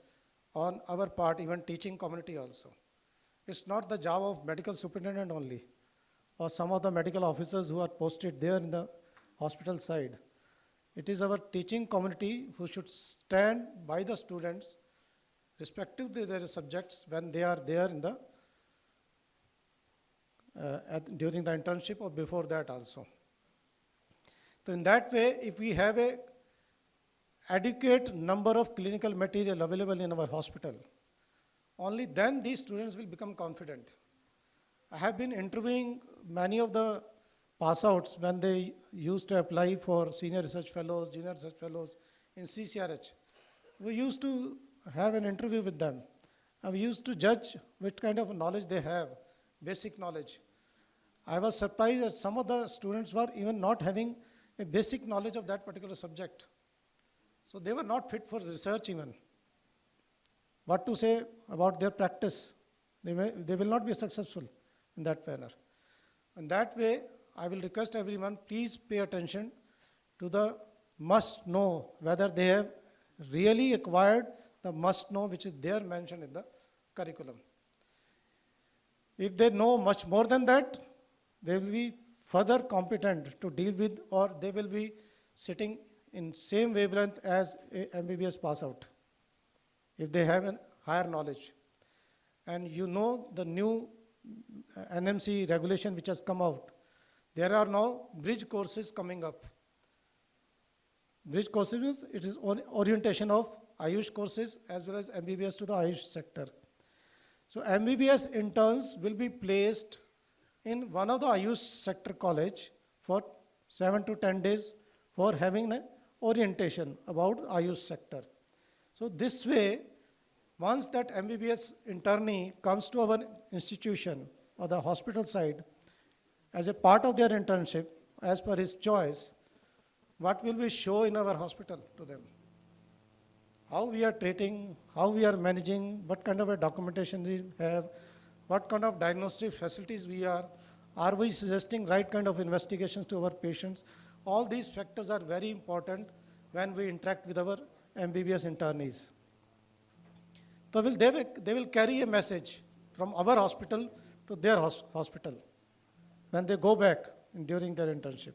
on our part, even teaching community also. It's not the job of medical superintendent only, or some of the medical officers who are posted there in the hospital side. It is our teaching community who should stand by the students, respective to their subjects, when they are there in the during the internship or before that also. So in that way, if we have a adequate number of clinical material available in our hospital, only then these students will become confident. I have been interviewing many of the pass-outs when they used to apply for senior research fellows, junior research fellows in CCRH. We used to have an interview with them. And we used to judge what kind of knowledge they have, basic knowledge. I was surprised that some of the students were even not having a basic knowledge of that particular subject. So they were not fit for research even. What to say about their practice? They will not be successful in that manner. In that way, I will request everyone, please pay attention to the must know, whether they have really acquired the must know which is there mentioned in the curriculum. If they know much more than that, they will be further competent to deal with, or they will be sitting in same wavelength as a MBBS pass out, if they have a higher knowledge. And you know the new NMC regulation which has come out, There are now bridge courses coming up. Bridge courses, it is orientation of Ayush courses as well as MBBS to the Ayush sector. So MBBS interns will be placed in one of the Ayush sector college for 7 to 10 days for having an orientation about Ayush sector. So this way, once that MBBS internee comes to our institution or the hospital side, as a part of their internship, as per his choice, what will we show in our hospital to them? How we are treating, how we are managing, what kind of a documentation we have, what kind of diagnostic facilities we are we suggesting right kind of investigations to our patients? All these factors are very important when we interact with our MBBS internees. So they will carry a message from our hospital to their hospital when they go back during their internship.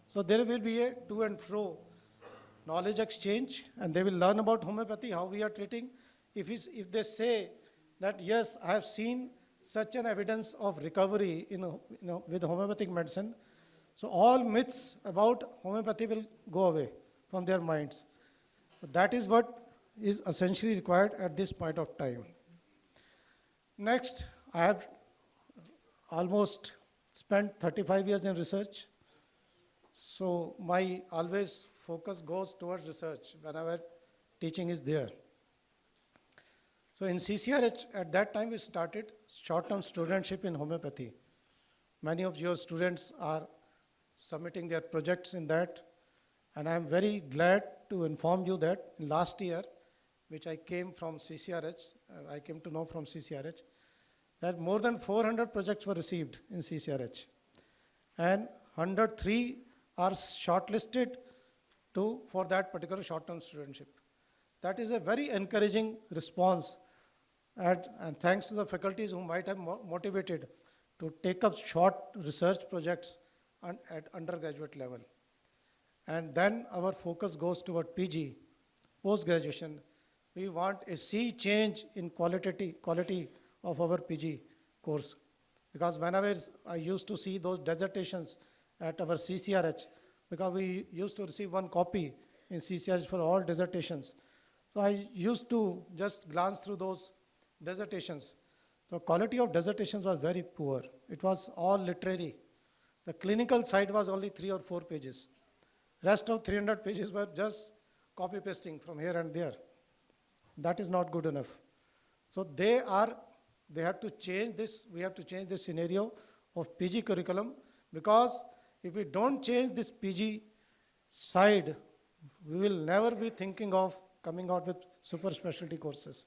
So there will be a to and fro knowledge exchange, and they will learn about homeopathy, how we are treating. If they say that, yes, I have seen such an evidence of recovery with homeopathic medicine, so all myths about homeopathy will go away from their minds. So that is what is essentially required at this point of time. Next, I have almost spent 35 years in research. So my always focus goes towards research whenever teaching is there. So in CCRH, at that time we started short-term studentship in homeopathy. Many of your students are submitting their projects in that. And I'm very glad to inform you that last year, which I came from CCRH, I came to know from CCRH, that more than 400 projects were received in CCRH. And 103 are shortlisted for that particular short-term studentship. That is a very encouraging response, and thanks to the faculties who might have motivated to take up short research projects at undergraduate level. And then our focus goes toward PG, post-graduation. We want a sea change in quality of our PG course. Because whenever I used to see those dissertations at our CCRH, because we used to receive one copy in CCRH for all dissertations. So I used to just glance through those dissertations. The quality of dissertations was very poor. It was all literary. The clinical side was only 3 or 4 pages. Rest of 300 pages were just copy pasting from here and there. That is not good enough. So they have to change this. We have to change the scenario of PG curriculum, because if we don't change this PG side, we will never be thinking of coming out with super specialty courses.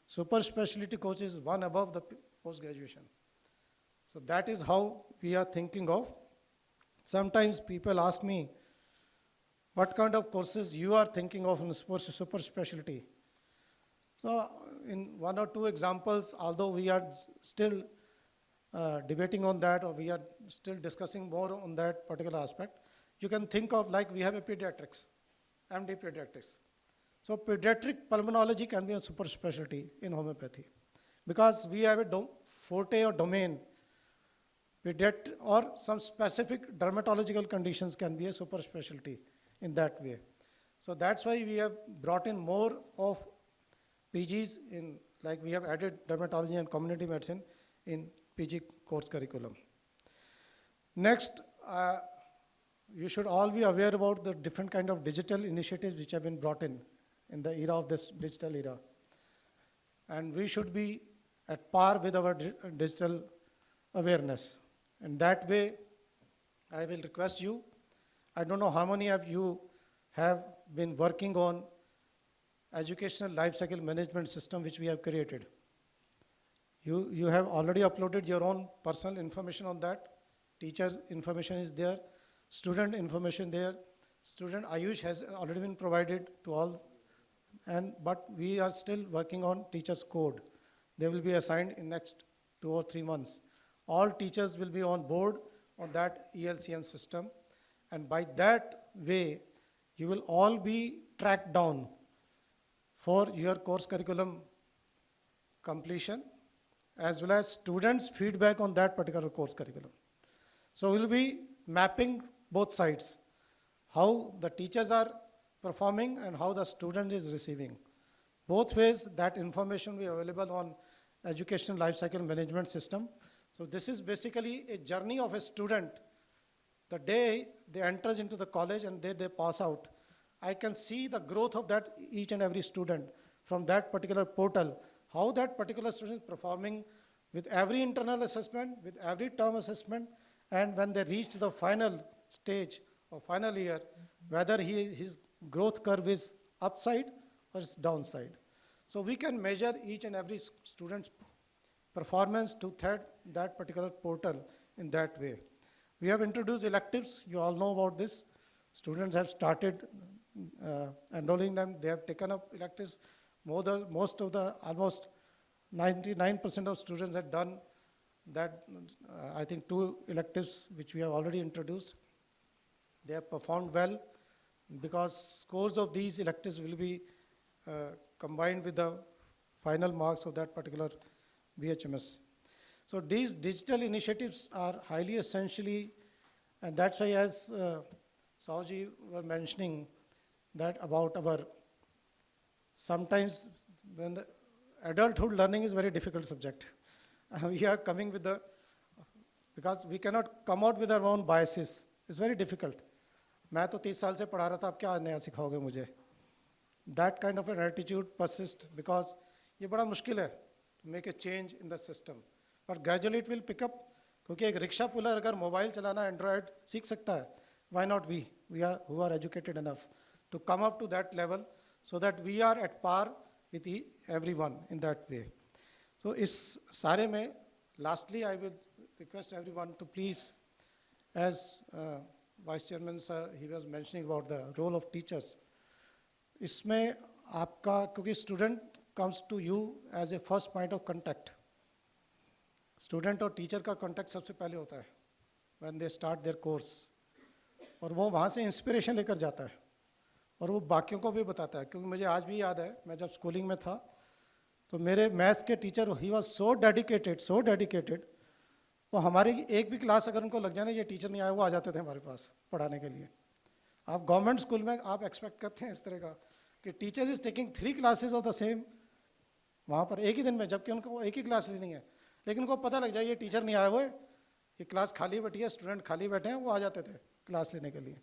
Super specialty course is one above the post-graduation. So that is how we are thinking of. Sometimes people ask me, what kind of courses you are thinking of in super specialty? So in 1 or 2 examples, although we are still debating on that, or we are still discussing more on that particular aspect, you can think of, like, we have a pediatrics, MD pediatrics. So pediatric pulmonology can be a super specialty in homeopathy, because we have a forte or domain, or some specific dermatological conditions can be a super specialty in that way. So that's why we have brought in more of PGs in, like we have added dermatology and community medicine in PG course curriculum. Next, you should all be aware about the different kind of digital initiatives which have been brought in the era of this digital era. And we should be at par with our digital awareness. And that way, I will request you, I don't know how many of you have been working on educational life cycle management system which we have created. You have already uploaded your own personal information on that. Teacher information is there, student information there. Student Ayush has already been provided to all, but we are still working on teachers code. They will be assigned in next 2 or 3 months. All teachers will be on board on that ELCM system, and by that way, you will all be tracked down for your course curriculum completion, as well as students' feedback on that particular course curriculum. So we'll be mapping both sides, how the teachers are performing and how the student is receiving. Both ways, that information will be available on education lifecycle management system. So this is basically a journey of a student. The day they enters into the college and they pass out, I can see the growth of that each and every student from that particular portal, how that particular student is performing with every internal assessment, with every term assessment, and when they reach the final stage or final year, whether his growth curve is upside or it's downside. So we can measure each and every student's performance to that particular portal in that way. We have introduced electives. You all know about this. Students have started enrolling them. They have taken up electives. Almost 99% of students have done that. I think 2 electives which we have already introduced. They have performed well because scores of these electives will be combined with the final marks of that particular BHMS. So these digital initiatives are highly essentially, and that's why as Saoji were mentioning that about our, sometimes when the adulthood learning is very difficult subject. We are coming with because we cannot come out with our own biases. It's very difficult. मैं तो 30 साल से पढ़ा रहा था, आप क्या नया सिखाओगे मुझे? That kind of an attitude persists because ये बड़ा मुश्किल है to make a change in the system. But gradually it will pick up. क्योंकि एक रिक्शा पुलर अगर मोबाइल चलाना एंड्रॉयड सीख सकता है, why not we who are educated enough to come up to that level so that we are at par with everyone in that way. So इस सारे में lastly I will request everyone to please, as Vice Chairman sir, he was mentioning about the role of teachers. इसमें आपका, क्योंकि student comes to you as a first point of contact. Student और teacher का contact सबसे पहले होता है when they start their course. और वो वहाँ से inspiration लेकर जाता है और वो बाकियों को भी बताता है. क्योंकि मुझे आज भी याद है, मैं जब स्कूलिंग में था तो मेरे मैथ्स के teacher, he was so dedicated, वो हमारी एक भी क्लास अगर उनको लग जाए ना ये टीचर नहीं आया, वो आ जाते थे हमारे पास पढ़ाने के लिए. आप गवर्नमेंट स्कूल में आप एक्सपेक्ट करते हैं इस तरह का कि teacher is taking 3 classes of the same वहाँ पर एक ही दिन में, जबकि उनको एक ही क्लास नहीं है, लेकिन उनको पता लग जाए ये टीचर नहीं आया हुआ है, ये क्लास खाली बैठी है, स्टूडेंट खाली बैठे हैं, वो आ जाते थे क्लास लेने के लिए.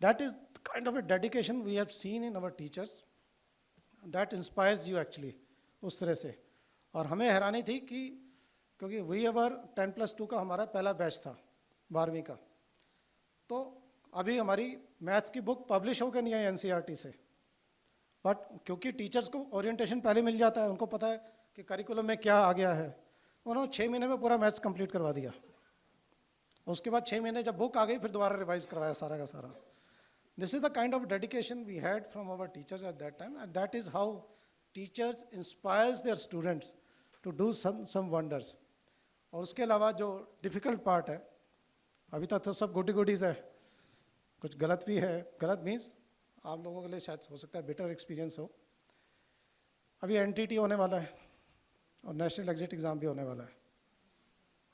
That is kind of a dedication we have seen in our teachers. That inspires you actually उस तरह से. और हमें हैरानी थी कि क्योंकि वी एवर 10+2 का हमारा पहला बैच था 12वीं का, तो अभी हमारी मैथ्स की बुक पब्लिश होकर नहीं है NCERT से, बट क्योंकि टीचर्स को ओरिएंटेशन पहले मिल जाता है, उनको पता है कि करिकुलम में क्या आ गया है, उन्होंने 6 महीने में पूरा मैथ्स कंप्लीट करवा दिया. उसके बाद 6 महीने जब बुक आ गई फिर दोबारा रिवाइज करवाया सारा का सारा. This is the kind of dedication we had from our teachers at that time, and that is how teachers inspires their students to do some wonders. और उसके अलावा जो difficult part है, अभी तक तो सब goodies है, कुछ गलत भी है. गलत मीन्स आप लोगों के लिए शायद हो सकता है बेटर एक्सपीरियंस हो. अभी NTT होने वाला है और नेशनल एग्जिट एग्ज़ाम भी होने वाला है.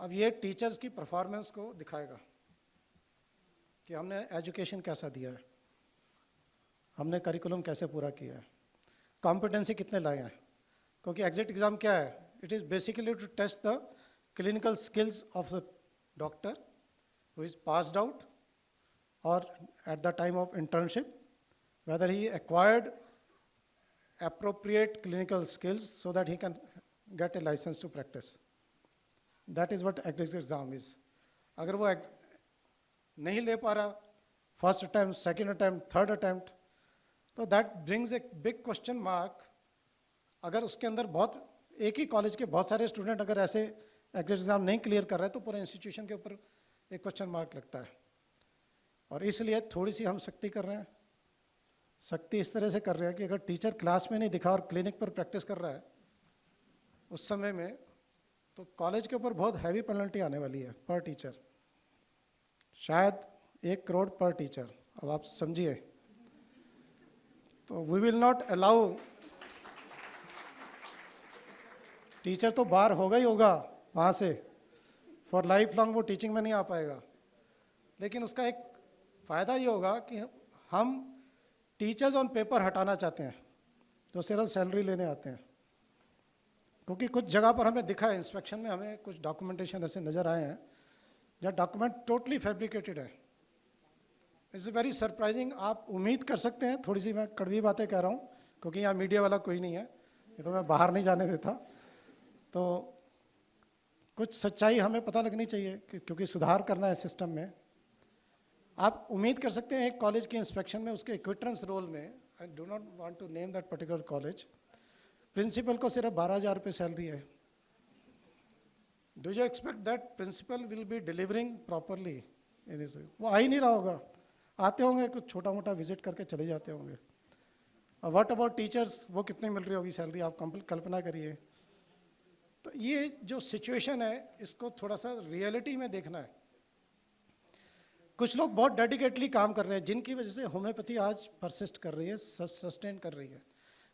अब ये टीचर्स की परफॉर्मेंस को दिखाएगा कि हमने एजुकेशन कैसा दिया है, हमने करिकुलम कैसे पूरा किया है, कॉम्पिटेंसी कितने लाए हैं. क्योंकि एग्जिट एग्ज़ाम क्या है, it is basically to test the clinical skills of the doctor who is passed out और at the time of internship whether he acquired appropriate clinical skills so that he can get a license to practice. That is what exit exam is. अगर वो नहीं ले पा रहा first attempt, second attempt, third attempt, तो that brings a big question mark. अगर उसके अंदर बहुत एक ही कॉलेज के बहुत सारे स्टूडेंट अगर ऐसे एग्जिट एग्जाम नहीं क्लियर कर रहे तो पूरे इंस्टीट्यूशन के ऊपर एक क्वेश्चन मार्क लगता है. और इसलिए थोड़ी सी हम सख्ती कर रहे हैं. सख्ती इस तरह से कर रहे हैं कि अगर टीचर क्लास में नहीं दिखा और क्लिनिक पर प्रैक्टिस कर रहा है उस समय में, तो कॉलेज के ऊपर बहुत हैवी पेनल्टी आने वाली है पर टीचर, शायद 1 करोड़ पर टीचर. अब आप समझिए. तो we will not allow, teacher तो बाहर होगा ही होगा वहाँ से फॉर लाइफ लॉन्ग वो टीचिंग में नहीं आ पाएगा, लेकिन उसका एक फ़ायदा ये होगा कि हम टीचर्स ऑन पेपर हटाना चाहते हैं जो सिर्फ सैलरी लेने आते हैं, क्योंकि कुछ जगह पर हमें दिखा है इंस्पेक्शन में, हमें कुछ डॉक्यूमेंटेशन ऐसे नज़र आए हैं जहाँ डॉक्यूमेंट टोटली फैब्रिकेटेड है। It's very surprising. आप उम्मीद कर सकते हैं, थोड़ी सी मैं कड़वी बातें कह रहा हूँ क्योंकि यहाँ मीडिया वाला कोई नहीं है, ये तो मैं बाहर नहीं जाने देता, तो कुछ सच्चाई हमें पता लगनी चाहिए क्योंकि सुधार करना है सिस्टम में। आप उम्मीद कर सकते हैं एक कॉलेज के इंस्पेक्शन में उसके इक्विटेंस रोल में, I do not want to name that particular college, principal को सिर्फ 12,000 रुपये सैलरी है। Do you expect that principal will be delivering properly? वो आ ही नहीं रहा होगा, आते होंगे कुछ छोटा मोटा विजिट करके चले जाते होंगे। और व्हाट अबाउट टीचर्स, वो कितनी मिल रही होगी सैलरी, आप कल्पना करिए। तो ये जो सिचुएशन है इसको थोड़ा सा रियलिटी में देखना है। कुछ लोग बहुत डेडिकेटली काम कर रहे हैं जिनकी वजह से होम्योपैथी आज परसिस्ट कर रही है, सस्टेन कर रही है,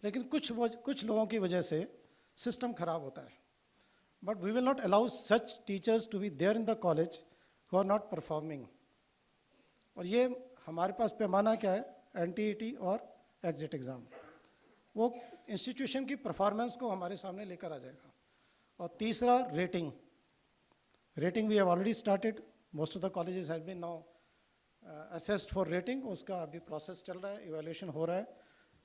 लेकिन कुछ लोगों की वजह से सिस्टम खराब होता है। But we will not allow such teachers to be there in the college who are not performing. और ये हमारे पास पैमाना क्या है, एनटीईटी और एग्जिट एग्ज़ाम, वो इंस्टीट्यूशन की परफॉर्मेंस को हमारे सामने लेकर आ जाएगा। और तीसरा rating, rating we have already started, most of the colleges have been now assessed for rating, उसका अभी प्रोसेस चल रहा है, इवैल्यूएशन हो रहा है।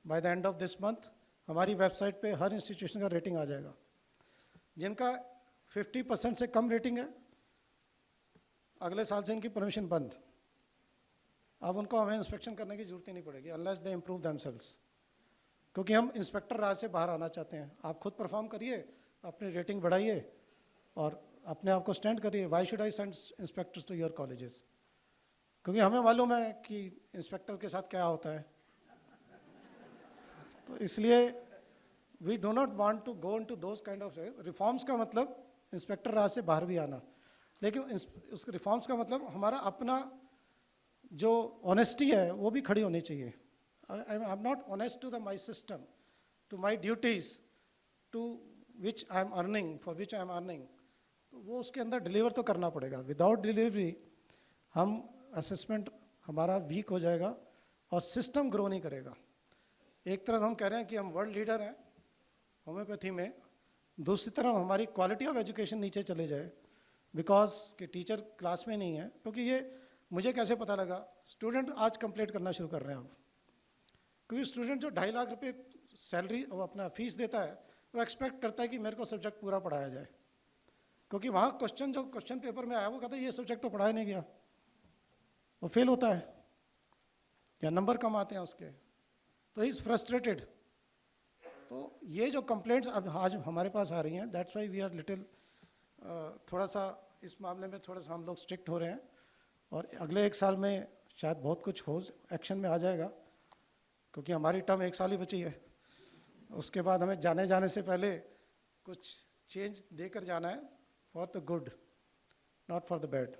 By the end of this month हमारी वेबसाइट पे हर इंस्टीट्यूशन का रेटिंग आ जाएगा। जिनका 50% से कम रेटिंग है, अगले साल से इनकी परमिशन बंद। अब उनको हमें इंस्पेक्शन करने की जरूरत ही नहीं पड़ेगी अनलेस दे इम्प्रूव देमसेल्व्स, क्योंकि हम इंस्पेक्टर राज से बाहर आना चाहते हैं। आप खुद परफॉर्म करिए, अपनी रेटिंग बढ़ाइए और अपने आप को स्टैंड करिए। Why should I send inspectors to your colleges? क्योंकि हमें मालूम है कि इंस्पेक्टर के साथ क्या होता है। तो इसलिए we do not want to go into those kind of reforms. का मतलब इंस्पेक्टर राज से बाहर भी आना, लेकिन उस रिफॉर्म्स का मतलब हमारा अपना जो ऑनेस्टी है वो भी खड़ी होनी चाहिए। I am not honest to the my system, to my duties, to which I am earning, for which I am earning, तो वो उसके अंदर डिलीवर तो करना पड़ेगा। विदाउट डिलीवरी हम असेसमेंट हमारा वीक हो जाएगा और सिस्टम ग्रो नहीं करेगा। एक तरफ हम कह रहे हैं कि हम वर्ल्ड लीडर हैं होम्योपैथी में, दूसरी तरफ हमारी क्वालिटी ऑफ एजुकेशन नीचे चले जाए बिकॉज कि टीचर क्लास में नहीं है। क्योंकि ये मुझे कैसे पता लगा, स्टूडेंट आज कंप्लेंट करना शुरू कर रहे हैं अब, क्योंकि स्टूडेंट जो 2.5 लाख रुपए सैलरी वो अपना फीस देता है, वो एक्सपेक्ट करता है कि मेरे को सब्जेक्ट पूरा पढ़ाया जाए, क्योंकि वहाँ जो क्वेश्चन पेपर में आया वो कहता है ये सब्जेक्ट तो पढ़ाया नहीं गया, वो फेल होता है या नंबर कम आते हैं उसके, तो ही इज़ फ्रस्ट्रेटेड। तो ये जो कंप्लेंट्स अब आज हमारे पास आ रही हैं, that's why we are little थोड़ा सा इस मामले में थोड़ा सा हम लोग स्ट्रिक्ट हो रहे हैं। और अगले 1 साल में शायद बहुत कुछ हो एक्शन में आ जाएगा, क्योंकि हमारी टर्म 1 साल ही बची है। उसके बाद हमें जाने से पहले कुछ चेंज देकर जाना है, for the good not for the bad.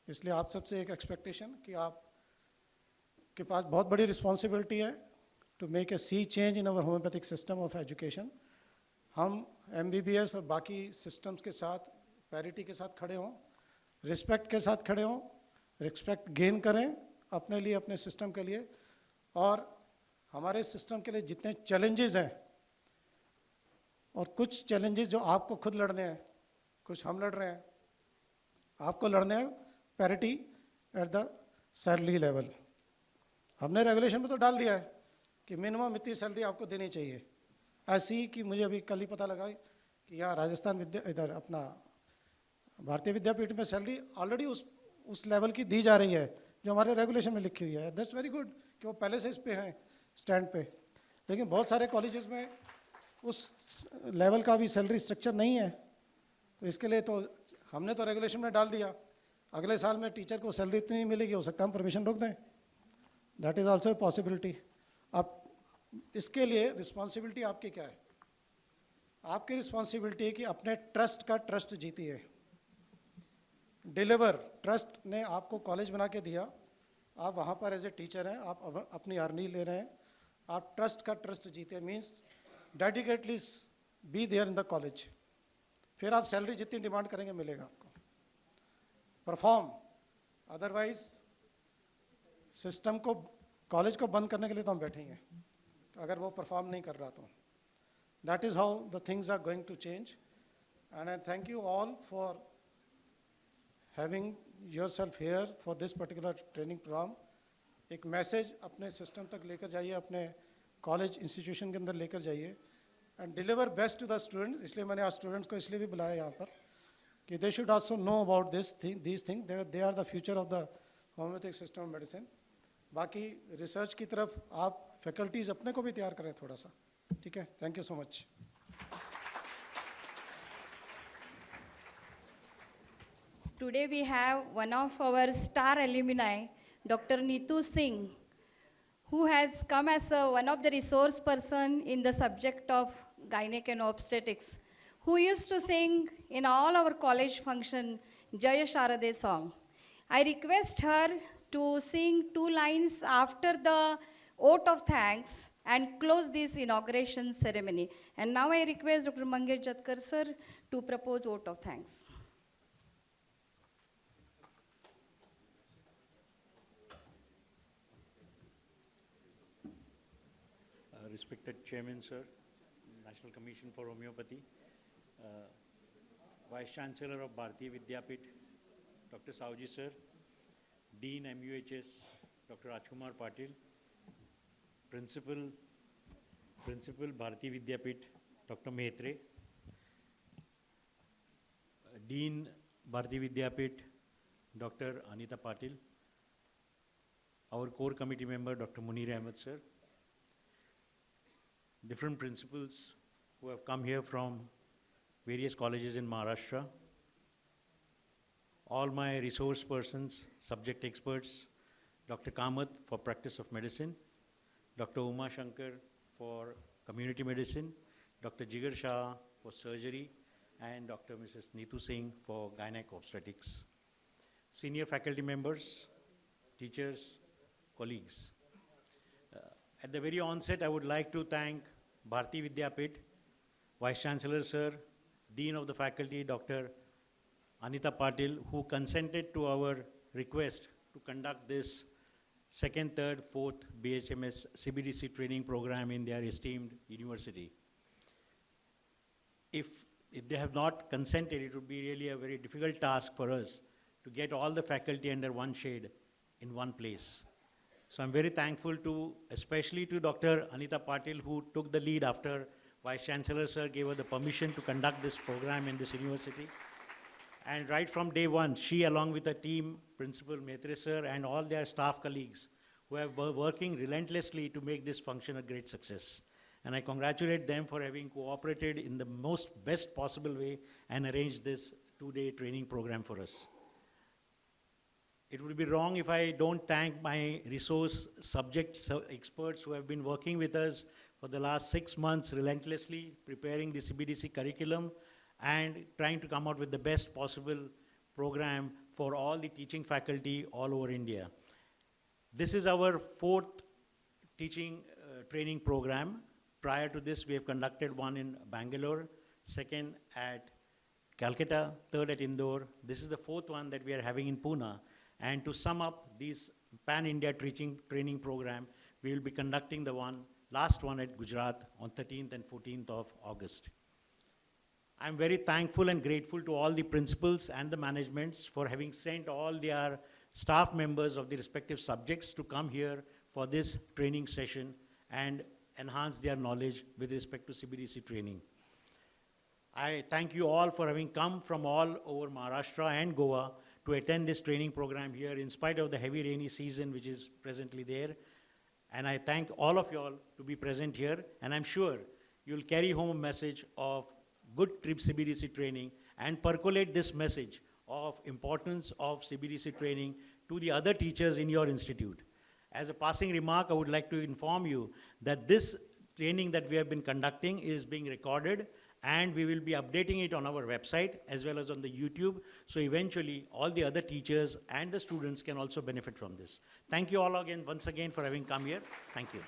इसलिए आप सबसे एक एक्सपेक्टेशन कि आप के पास बहुत बड़ी रिस्पॉन्सिबिलिटी है to make a sea change in our homoeopathic system of education. हम MBBS और बाकी सिस्टम्स के साथ पैरिटी के साथ खड़े हों, रिस्पेक्ट के साथ खड़े हों, रिस्पेक्ट गेन करें अपने लिए, अपने सिस्टम के लिए। और हमारे सिस्टम के लिए जितने चैलेंजेस हैं, और कुछ चैलेंजेस जो आपको खुद लड़ने हैं, कुछ हम लड़ रहे हैं, आपको लड़ने हैं parity at the salary level. हमने रेगुलेशन में तो डाल दिया है कि मिनिमम इतनी सैलरी आपको देनी चाहिए। ऐसी कि मुझे अभी कल ही पता लगा कि यहाँ राजस्थान इधर अपना भारतीय विद्यापीठ में सैलरी ऑलरेडी उस लेवल की दी जा रही है जो हमारे रेगुलेशन में लिखी हुई है। दैट्स वेरी गुड कि वो पहले से इस पे हैं स्टैंड पे, लेकिन बहुत सारे कॉलेजेस में उस लेवल का भी सैलरी स्ट्रक्चर नहीं है। तो इसके लिए तो हमने तो रेगुलेशन में डाल दिया, अगले साल में टीचर को सैलरी इतनी नहीं मिलेगी, हो सकता है हम परमिशन रोक दें। That is also a possibility. अब इसके लिए रिस्पॉन्सिबिलिटी आपकी क्या है? आपकी रिस्पॉन्सिबिलिटी है कि अपने ट्रस्ट का ट्रस्ट जीतिए, डिलीवर। ट्रस्ट ने आपको कॉलेज बना के दिया, आप वहाँ पर एज ए टीचर हैं, आप अपनी अर्निंग ले रहे हैं, आप ट्रस्ट का ट्रस्ट जीते, means dedicatedly be there in the college. फिर आप सैलरी जितनी डिमांड करेंगे मिलेगा आपको। परफॉर्म, अदरवाइज सिस्टम को, कॉलेज को बंद करने के लिए तो हम बैठेंगे अगर वो परफॉर्म नहीं कर रहा तो. That is how the things are going to change. And I thank you all for having yourself here for this particular training program. एक मैसेज अपने सिस्टम तक लेकर जाइए, अपने कॉलेज इंस्टीट्यूशन के अंदर लेकर जाइए and deliver best to the students. इसलिए मैंने आज स्टूडेंट्स को इसलिए भी बुलाया यहाँ पर कि they should also know about these thing. They are the future of the homoeopathic system of medicine. बाकी रिसर्च की तरफ आप फैकल्टीज अपने को भी तैयार करें थोड़ा सा. ठीक है, thank you so much. Today we have one of our star alumni, Dr. Neetu Singh, who has come as one of the resource person in the subject of gynec and obstetrics, who used to sing in all our college function Jaya Sharade song. I request her to sing 2 lines after the oath of thanks and close this inauguration ceremony. And now I request Dr. Mangesh Jatkar sir to propose oath of thanks. Respected Chairman, sir, National Commission for Homeopathy, Vice Chancellor of Bhartiya Vidyapeeth, Dr. Sauji, sir, Dean MUHS, Dr. Rajkumar Patil, Principal Bhartiya Vidyapeeth, Dr. Mehtre, Dean Bhartiya Vidyapeeth, Dr. Anita Patil, our core committee member, Dr. Munir Ahmed, sir, different principals who have come here from various colleges in Maharashtra, all my resource persons, subject experts, Dr. Kamath for practice of medicine, Dr. Uma Shankar for community medicine, Dr. Jigar Shah for surgery, and Dr. Mrs. Neetu Singh for gynec obstetrics. Senior faculty members, teachers, colleagues. At the very onset, I would like to thank Bhartiya Vidyapeeth, Vice Chancellor Sir, Dean of the Faculty, Dr. Anita Patil, who consented to our request to conduct this 2nd, 3rd, 4th BHMS CBDC training program in their esteemed university. If they have not consented, it would be really a very difficult task for us to get all the faculty under one shade in one place. So I'm very thankful to, especially to Dr. Anita Patil, who took the lead after Vice Chancellor Sir gave her the permission to conduct this program in this university. And right from day one, she along with her team, Principal Mehtre Sir and all their staff colleagues who have been working relentlessly to make this function a great success. And I congratulate them for having cooperated in the most best possible way and arranged this 2-day training program for us. It would be wrong if I don't thank my resource subject experts who have been working with us for the last 6 months relentlessly preparing the CBDC curriculum and trying to come out with the best possible program for all the teaching faculty all over India. This is our 4th teaching training program. Prior to this, we have conducted one in Bangalore, 2nd at Calcutta, 3rd at Indore. This is the 4th one that we are having in Pune. And to sum up this Pan-India training program, we will be conducting the last one at Gujarat on 13th and 14th of August. I'm very thankful and grateful to all the principals and the managements for having sent all their staff members of the respective subjects to come here for this training session and enhance their knowledge with respect to CBDC training. I thank you all for having come from all over Maharashtra and Goa to attend this training program here in spite of the heavy rainy season which is presently there. And I thank all of you all to be present here. And I'm sure you'll carry home a message of good CBDC training and percolate this message of importance of CBDC training to the other teachers in your institute. As a passing remark, I would like to inform you that this training that we have been conducting is being recorded and we will be updating it on our website as well as on the YouTube. So eventually all the other teachers and the students can also benefit from this. Thank you all again, once again for having come here. Thank you.